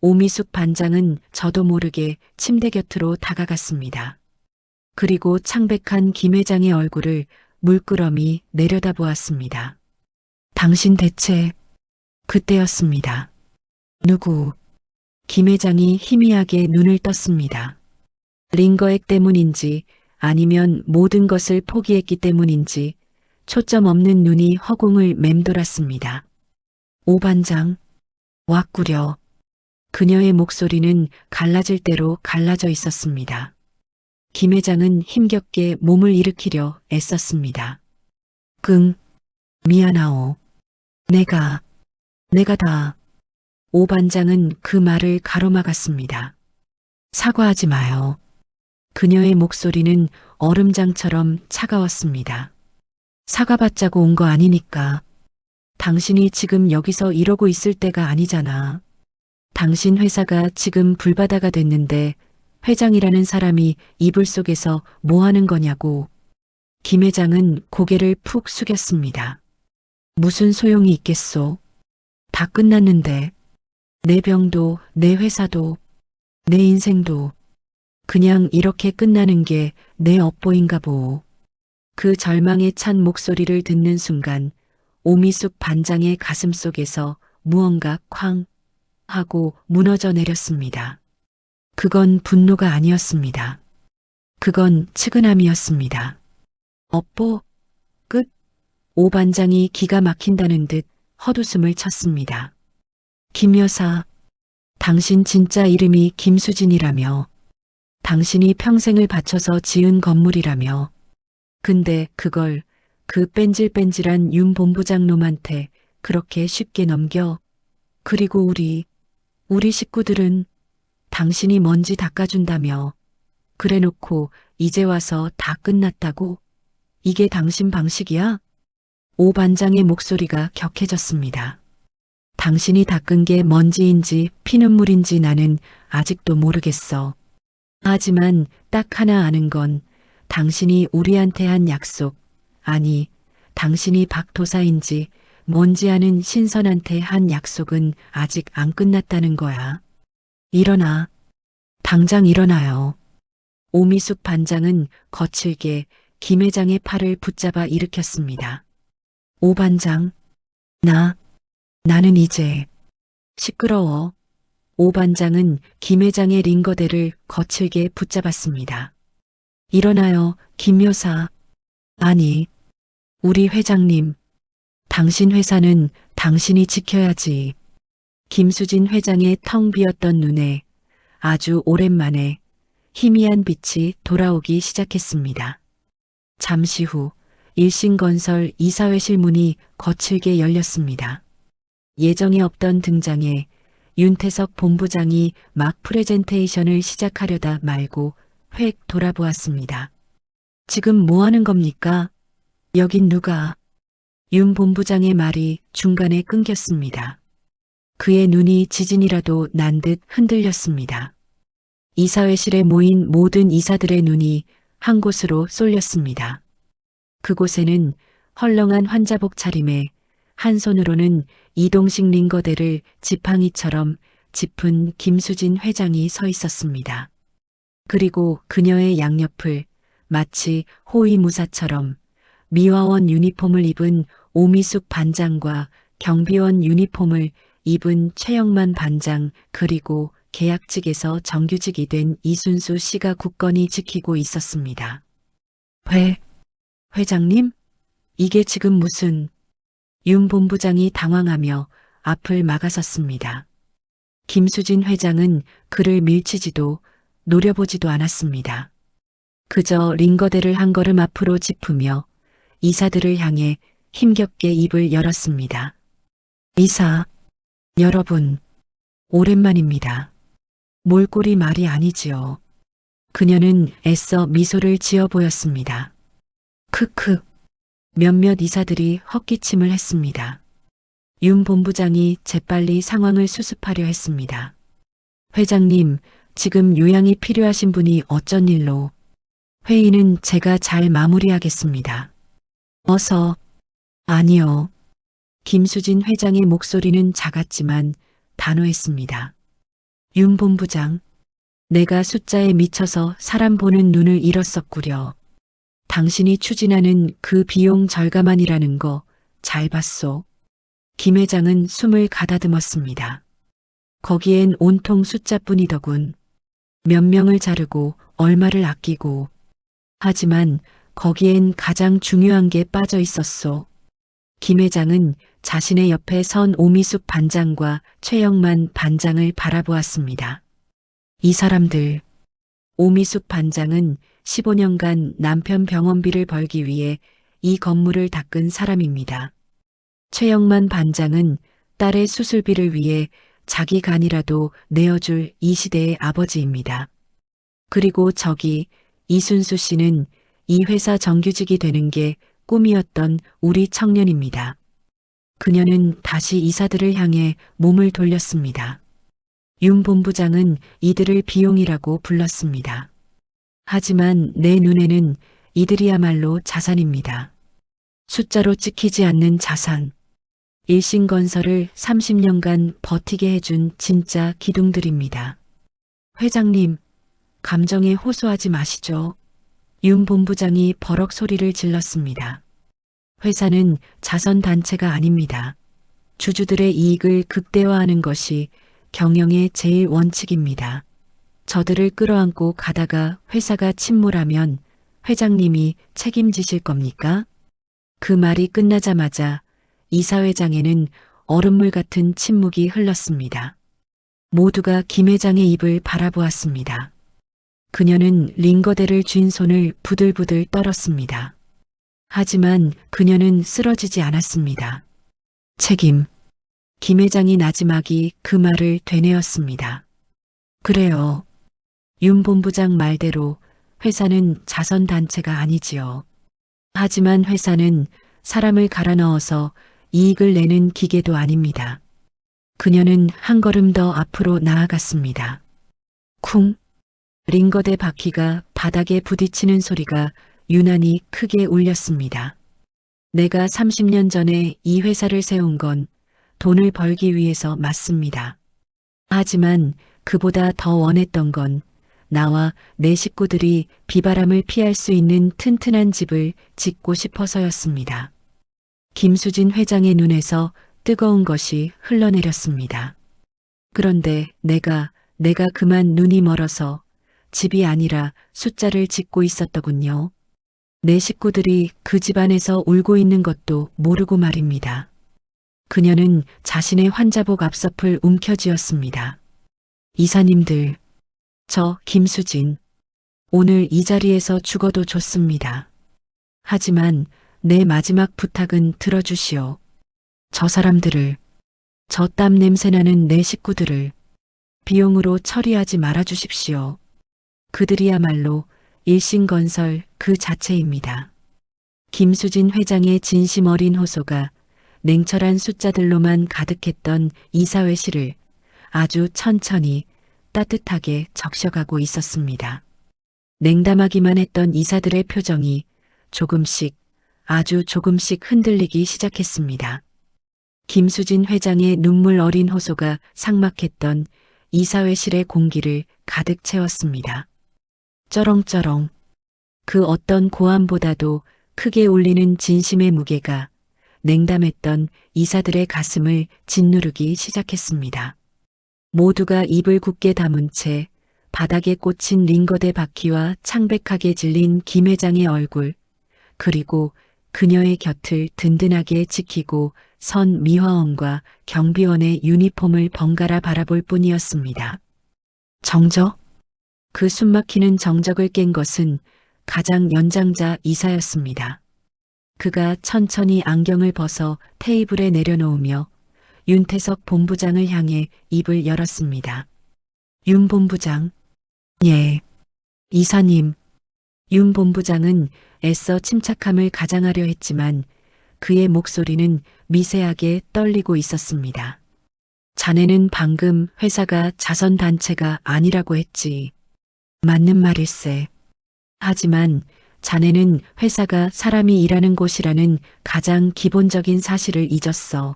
오미숙 반장은 저도 모르게 침대 곁으로 다가갔습니다. 그리고 창백한 김 회장의 얼굴을 물끄러미 내려다보았습니다. 당신 대체 그때였습니다. 누구? 김 회장이 희미하게 눈을 떴습니다. 링거액 때문인지 아니면 모든 것을 포기했기 때문인지 초점 없는 눈이 허공을 맴돌았습니다. 오 반장, 왔구려. 그녀의 목소리는 갈라질 대로 갈라져 있었습니다. 김 회장은 힘겹게 몸을 일으키려 애썼습니다. 미안하오. 내가 다. 오 반장은 그 말을 가로막았습니다. 사과하지 마요. 그녀의 목소리는 얼음장처럼 차가웠습니다. 사과받자고 온 거 아니니까. 당신이 지금 여기서 이러고 있을 때가 아니잖아. 당신 회사가 지금 불바다가 됐는데 회장이라는 사람이 이불 속에서 뭐 하는 거냐고. 김 회장은 고개를 푹 숙였습니다. 무슨 소용이 있겠소. 다 끝났는데. 내 병도, 내 회사도, 내 인생도 그냥 이렇게 끝나는 게 내 업보인가 보오. 그 절망에 찬 목소리를 듣는 순간 오미숙 반장의 가슴 속에서 무언가 쾅 하고 무너져 내렸습니다. 그건 분노가 아니었습니다. 그건 측은함이었습니다. 업보? 끝? 오 반장이 기가 막힌다는 듯 헛웃음을 쳤습니다. 김 여사, 당신 진짜 이름이 김수진이라며. 당신이 평생을 바쳐서 지은 건물이라며. 근데 그걸 그 뺀질뺀질한 윤 본부장 놈한테 그렇게 쉽게 넘겨. 그리고 우리 식구들은 당신이 먼지 닦아준다며. 그래놓고 이제 와서 다 끝났다고? 이게 당신 방식이야? 오 반장의 목소리가 격해졌습니다. 당신이 닦은 게 먼지인지 피눈물인지 나는 아직도 모르겠어. 하지만 딱 하나 아는 건 당신이 우리한테 한 약속, 아니, 당신이 박도사인지 뭔지 아는 신선한테 한 약속은 아직 안 끝났다는 거야. 일어나. 당장 일어나요. 오미숙 반장은 거칠게 김 회장의 팔을 붙잡아 일으켰습니다. 오 반장, 나는 이제 시끄러워. 오 반장은 김 회장의 링거대를 거칠게 붙잡았습니다. 일어나요, 김 여사. 아니, 우리 회장님. 당신 회사는 당신이 지켜야지. 김수진 회장의 텅 비었던 눈에 아주 오랜만에 희미한 빛이 돌아오기 시작했습니다. 잠시 후 일신건설 이사회실 문이 거칠게 열렸습니다. 예정에 없던 등장에 윤태석 본부장이 막 프레젠테이션을 시작하려다 말고 획 돌아보았습니다. 지금 뭐 하는 겁니까? 여긴 누가? 윤 본부장의 말이 중간에 끊겼습니다. 그의 눈이 지진이라도 난 듯 흔들렸습니다. 이사회실에 모인 모든 이사들의 눈이 한 곳으로 쏠렸습니다. 그곳에는 헐렁한 환자복 차림에 한 손으로는 이동식 링거대를 지팡이처럼 짚은 김수진 회장이 서 있었습니다. 그리고 그녀의 양옆을 마치 호위무사처럼 미화원 유니폼을 입은 오미숙 반장과 경비원 유니폼을 입은 최영만 반장 그리고 계약직에서 정규직이 된 이순수 씨가 굳건히 지키고 있었습니다. 회장님? 이게 지금 무슨... 윤 본부장이 당황하며 앞을 막아섰습니다. 김수진 회장은 그를 밀치지도 노려보지도 않았습니다. 그저 링거대를 한 걸음 앞으로 짚으며 이사들을 향해 힘겹게 입을 열었습니다. 이사, 여러분, 오랜만입니다. 몰골이 말이 아니지요. 그녀는 애써 미소를 지어 보였습니다. 크크. 몇몇 이사들이 헛기침을 했습니다. 윤 본부장이 재빨리 상황을 수습하려 했습니다. 회장님, 지금 요양이 필요하신 분이 어쩐 일로? 회의는 제가 잘 마무리하겠습니다. 어서. 아니요. 김수진 회장의 목소리는 작았지만 단호했습니다. 윤 본부장, 내가 숫자에 미쳐서 사람 보는 눈을 잃었었구려. 당신이 추진하는 그 비용 절감안이라는 거 잘 봤소. 김 회장은 숨을 가다듬었습니다. 거기엔 온통 숫자뿐이더군. 몇 명을 자르고 얼마를 아끼고. 하지만 거기엔 가장 중요한 게 빠져 있었소. 김 회장은 자신의 옆에 선 오미숙 반장과 최영만 반장을 바라보았습니다. 이 사람들. 오미숙 반장은 15년간 남편 병원비를 벌기 위해 이 건물을 닦은 사람입니다. 최영만 반장은 딸의 수술비를 위해 자기 간이라도 내어줄 이 시대의 아버지입니다. 그리고 저기 이순수 씨는 이 회사 정규직이 되는 게 꿈이었던 우리 청년입니다. 그녀는 다시 이사들을 향해 몸을 돌렸습니다. 윤 본부장은 이들을 비용이라고 불렀습니다. 하지만 내 눈에는 이들이야말로 자산입니다. 숫자로 찍히지 않는 자산. 일신건설을 30년간 버티게 해준 진짜 기둥들입니다. 회장님, 감정에 호소하지 마시죠. 윤 본부장이 버럭 소리를 질렀습니다. 회사는 자선단체가 아닙니다. 주주들의 이익을 극대화하는 것이 경영의 제일 원칙입니다. 저들을 끌어안고 가다가 회사가 침몰하면 회장님이 책임지실 겁니까? 그 말이 끝나자마자 이사회장에는 얼음물 같은 침묵이 흘렀습니다. 모두가 김 회장의 입을 바라보았습니다. 그녀는 링거대를 쥔 손을 부들부들 떨었습니다. 하지만 그녀는 쓰러지지 않았습니다. 책임. 김 회장이 나지막이 그 말을 되뇌었습니다. 그래요. 윤 본부장 말대로 회사는 자선단체가 아니지요. 하지만 회사는 사람을 갈아 넣어서 이익을 내는 기계도 아닙니다. 그녀는 한 걸음 더 앞으로 나아갔습니다. 쿵! 링거대 바퀴가 바닥에 부딪히는 소리가 유난히 크게 울렸습니다. 내가 30년 전에 이 회사를 세운 건 돈을 벌기 위해서 맞습니다. 하지만 그보다 더 원했던 건 나와 내 식구들이 비바람을 피할 수 있는 튼튼한 집을 짓고 싶어서였습니다. 김수진 회장의 눈에서 뜨거운 것이 흘러내렸습니다. 그런데 내가 그만 눈이 멀어서 집이 아니라 숫자를 짓고 있었더군요. 내 식구들이 그 집안에서 울고 있는 것도 모르고 말입니다. 그녀는 자신의 환자복 앞섭을 움켜쥐었습니다. 이사님들, 저 김수진, 오늘 이 자리에서 죽어도 좋습니다. 하지만 내 마지막 부탁은 들어주시오. 저 사람들을, 저 땀 냄새나는 내 식구들을 비용으로 처리하지 말아 주십시오. 그들이야말로 일신건설 그 자체입니다. 김수진 회장의 진심 어린 호소가 냉철한 숫자들로만 가득했던 이사회실을 아주 천천히 따뜻하게 적셔가고 있었습니다. 냉담하기만 했던 이사들의 표정이 조금씩 아주 조금씩 흔들리기 시작했습니다. 김수진 회장의 눈물 어린 호소가 삭막했던 이사회실의 공기를 가득 채웠습니다. 쩌렁쩌렁. 그 어떤 고함보다도 크게 울리는 진심의 무게가 냉담했던 이사들의 가슴을 짓누르기 시작했습니다. 모두가 입을 굳게 다문 채 바닥에 꽂힌 링거대 바퀴와 창백하게 질린 김 회장의 얼굴, 그리고 그녀의 곁을 든든하게 지키고 선 미화원과 경비원의 유니폼을 번갈아 바라볼 뿐이었습니다. 정적? 그 숨막히는 정적을 깬 것은 가장 연장자 이사였습니다. 그가 천천히 안경을 벗어 테이블에 내려놓으며 윤태석 본부장을 향해 입을 열었습니다. 윤 본부장. 예. 이사님. 윤 본부장은 애써 침착함을 가장하려 했지만 그의 목소리는 미세하게 떨리고 있었습니다. 자네는 방금 회사가 자선단체가 아니라고 했지. 맞는 말일세. 하지만 자네는 회사가 사람이 일하는 곳이라는 가장 기본적인 사실을 잊었어.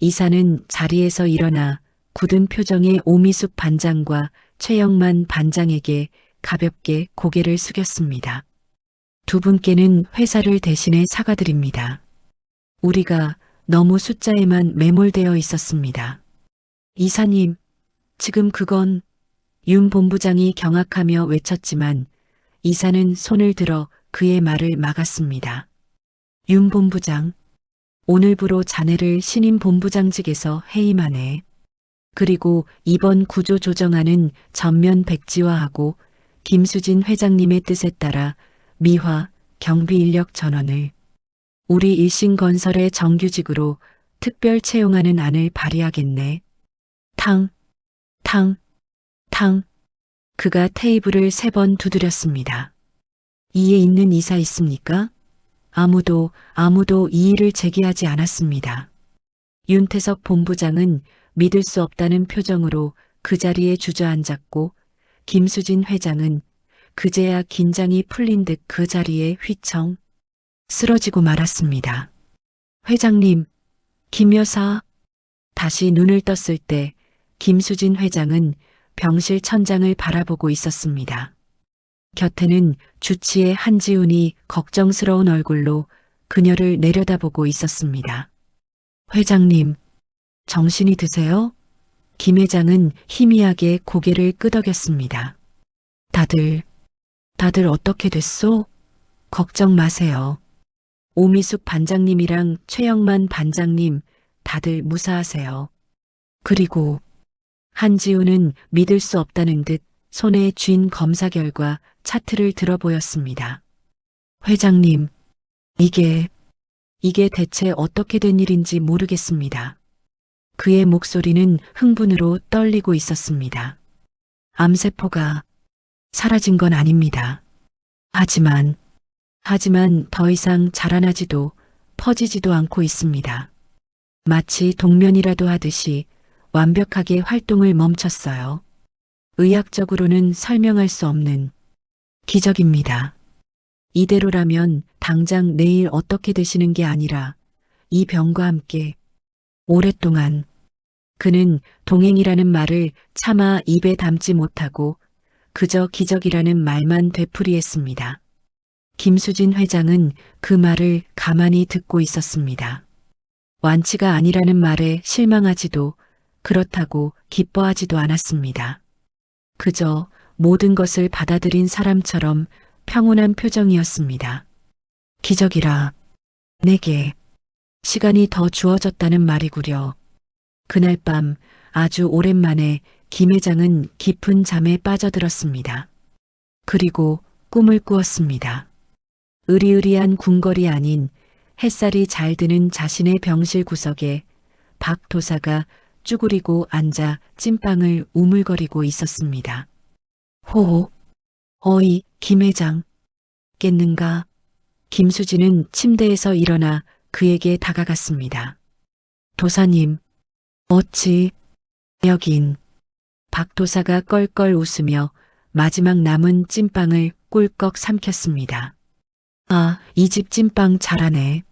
이사는 자리에서 일어나 굳은 표정의 오미숙 반장과 최영만 반장에게 가볍게 고개를 숙였습니다. 두 분께는 회사를 대신해 사과드립니다. 우리가 너무 숫자에만 매몰되어 있었습니다. 이사님, 지금 그건 윤 본부장이 경악하며 외쳤지만 이사는 손을 들어 그의 말을 막았습니다. 윤 본부장, 오늘부로 자네를 신임 본부장직에서 해임하네. 그리고 이번 구조 조정안은 전면 백지화하고 김수진 회장님의 뜻에 따라 미화, 경비 인력 전원을 우리 일신건설의 정규직으로 특별 채용하는 안을 발의하겠네. 탕, 탕, 탕. 그가 테이블을 3번 두드렸습니다. 이에 있는 이사 있습니까? 아무도 이의를 제기하지 않았습니다. 윤태석 본부장은 믿을 수 없다는 표정으로 그 자리에 주저앉았고 김수진 회장은 그제야 긴장이 풀린 듯 그 자리에 휘청 쓰러지고 말았습니다. 회장님, 김 여사. 다시 눈을 떴을 때 김수진 회장은 병실 천장을 바라보고 있었습니다. 곁에는 주치의 한지훈이 걱정스러운 얼굴로 그녀를 내려다보고 있었습니다. 회장님, 정신이 드세요? 김 회장은 희미하게 고개를 끄덕였습니다. 다들 어떻게 됐소? 걱정 마세요. 오미숙 반장님이랑 최영만 반장님 다들 무사하세요. 그리고 한지우는 믿을 수 없다는 듯 손에 쥔 검사 결과 차트를 들어 보였습니다. 회장님, 이게 대체 어떻게 된 일인지 모르겠습니다. 그의 목소리는 흥분으로 떨리고 있었습니다. 암세포가 사라진 건 아닙니다. 하지만 더 이상 자라나지도 퍼지지도 않고 있습니다. 마치 동면이라도 하듯이 완벽하게 활동을 멈췄어요. 의학적으로는 설명할 수 없는 기적입니다. 이대로라면 당장 내일 어떻게 되시는 게 아니라 이 병과 함께 오랫동안 그는 동행이라는 말을 차마 입에 담지 못하고 그저 기적이라는 말만 되풀이했습니다. 김수진 회장은 그 말을 가만히 듣고 있었습니다. 완치가 아니라는 말에 실망하지도 그렇다고 기뻐하지도 않았습니다. 그저 모든 것을 받아들인 사람처럼 평온한 표정이었습니다. 기적이라 내게 시간이 더 주어졌다는 말이구려. 그날 밤 아주 오랜만에 김 회장은 깊은 잠에 빠져들었습니다. 그리고 꿈을 꾸었습니다. 으리으리한 궁궐이 아닌 햇살이 잘 드는 자신의 병실 구석에 박 도사가 쭈그리고 앉아 찐빵을 우물거리고 있었습니다. 호호, 어이, 김 회장. 깼는가? 김수진은 침대에서 일어나 그에게 다가갔습니다. 도사님, 어찌 여긴. 박 도사가 껄껄 웃으며 마지막 남은 찐빵을 꿀꺽 삼켰습니다. 아, 이 집 찐빵 잘하네.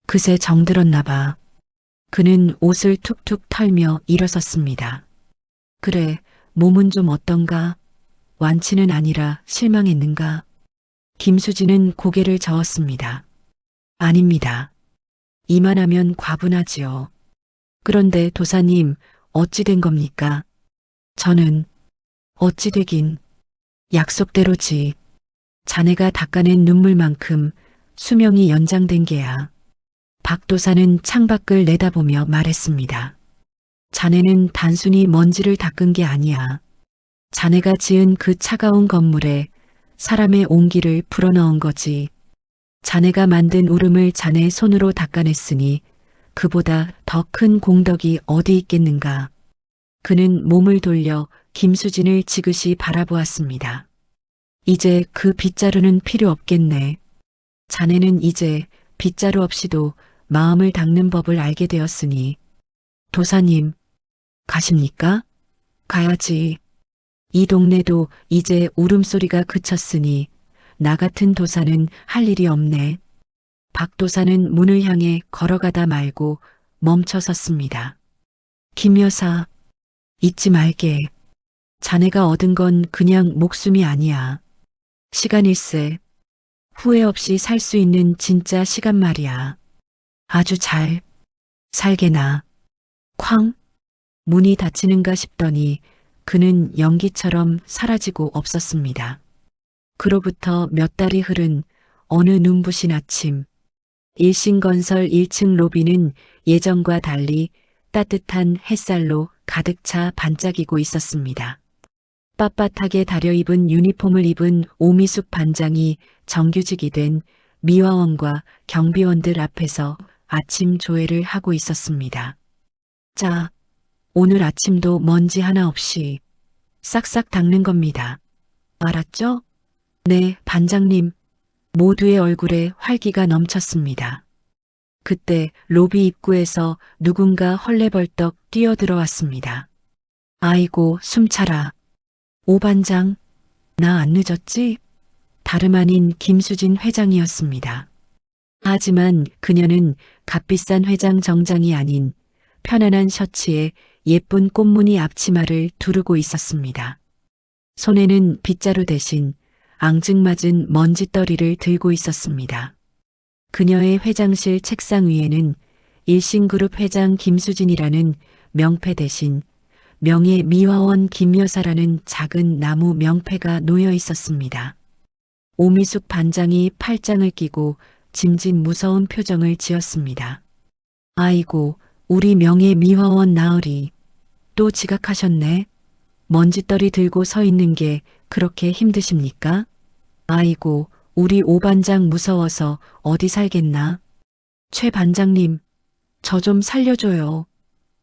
그새 정들었나 봐. 그는 옷을 툭툭 털며 일어섰습니다. 그래, 몸은 좀 어떤가? 완치는 아니라 실망했는가? 김수진은 고개를 저었습니다. 아닙니다. 이만하면 과분하지요. 그런데 도사님, 어찌 된 겁니까? 저는 어찌 되긴 약속대로지. 자네가 닦아낸 눈물만큼 수명이 연장된 게야. 박 도사는 창밖을 내다보며 말했습니다. 자네는 단순히 먼지를 닦은 게 아니야. 자네가 지은 그 차가운 건물에 사람의 온기를 불어넣은 거지. 자네가 만든 울음을 자네 손으로 닦아냈으니 그보다 더 큰 공덕이 어디 있겠는가. 그는 몸을 돌려 김수진을 지그시 바라보았습니다. 이제 그 빗자루는 필요 없겠네. 자네는 이제 빗자루 없이도 마음을 닦는 법을 알게 되었으니. 도사님, 가십니까? 가야지. 이 동네도 이제 울음소리가 그쳤으니 나 같은 도사는 할 일이 없네. 박 도사는 문을 향해 걸어가다 말고 멈춰 섰습니다. 김 여사, 잊지 말게. 자네가 얻은 건 그냥 목숨이 아니야. 시간일세. 후회 없이 살 수 있는 진짜 시간 말이야. 아주 잘 살게나. 쾅! 문이 닫히는가 싶더니 그는 연기처럼 사라지고 없었습니다. 그로부터 몇 달이 흐른 어느 눈부신 아침, 일신건설 1층 로비는 예전과 달리 따뜻한 햇살로 가득 차 반짝이고 있었습니다. 빳빳하게 다려입은 유니폼을 입은 오미숙 반장이 정규직이 된 미화원과 경비원들 앞에서 아침 조회를 하고 있었습니다. 자, 오늘 아침도 먼지 하나 없이 싹싹 닦는 겁니다. 알았죠? 네, 반장님. 모두의 얼굴에 활기가 넘쳤습니다. 그때 로비 입구에서 누군가 헐레벌떡 뛰어들어왔습니다. 아이고, 숨차라. 오 반장, 나 안 늦었지? 다름 아닌 김수진 회장이었습니다. 하지만 그녀는 값비싼 회장 정장이 아닌 편안한 셔츠에 예쁜 꽃무늬 앞치마를 두르고 있었습니다. 손에는 빗자루 대신 앙증맞은 먼지떨이를 들고 있었습니다. 그녀의 회장실 책상 위에는 일신그룹 회장 김수진이라는 명패 대신 명예미화원 김여사라는 작은 나무 명패가 놓여 있었습니다. 오미숙 반장이 팔짱을 끼고 짐짓 무서운 표정을 지었습니다. 아이고, 우리 명예미화원 나으리. 또 지각하셨네. 먼지떨이 들고 서 있는 게 그렇게 힘드십니까? 아이고, 우리 오 반장 무서워서 어디 살겠나? 최 반장님, 저 좀 살려줘요.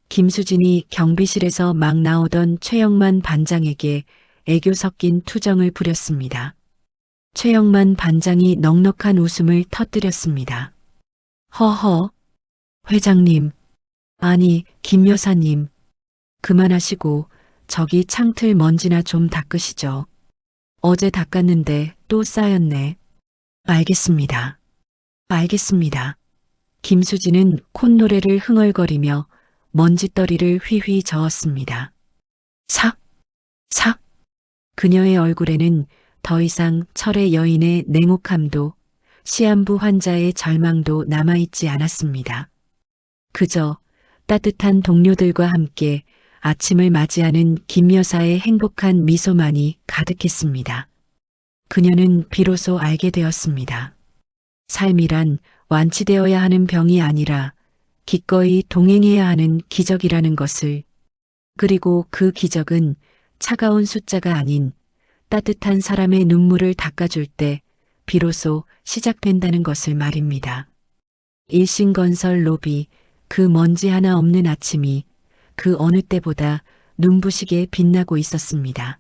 김수진이 경비실에서 막 나오던 최영만 반장에게 애교 섞인 투정을 부렸습니다. 최영만 반장이 넉넉한 웃음을 터뜨렸습니다. 허허, 회장님, 아니, 김 여사님, 그만하시고 저기 창틀 먼지나 좀 닦으시죠. 어제 닦았는데 또 쌓였네. 알겠습니다. 알겠습니다. 김수진은 콧노래를 흥얼거리며 먼지떨이를 휘휘 저었습니다. 삭! 삭! 그녀의 얼굴에는 더 이상 철의 여인의 냉혹함도 시한부 환자의 절망도 남아있지 않았습니다. 그저 따뜻한 동료들과 함께 아침을 맞이하는 김 여사의 행복한 미소만이 가득했습니다. 그녀는 비로소 알게 되었습니다. 삶이란 완치되어야 하는 병이 아니라 기꺼이 동행해야 하는 기적이라는 것을, 그리고 그 기적은 차가운 숫자가 아닌 따뜻한 사람의 눈물을 닦아줄 때 비로소 시작된다는 것을 말입니다. 일신건설 로비, 그 먼지 하나 없는 아침이 그 어느 때보다 눈부시게 빛나고 있었습니다.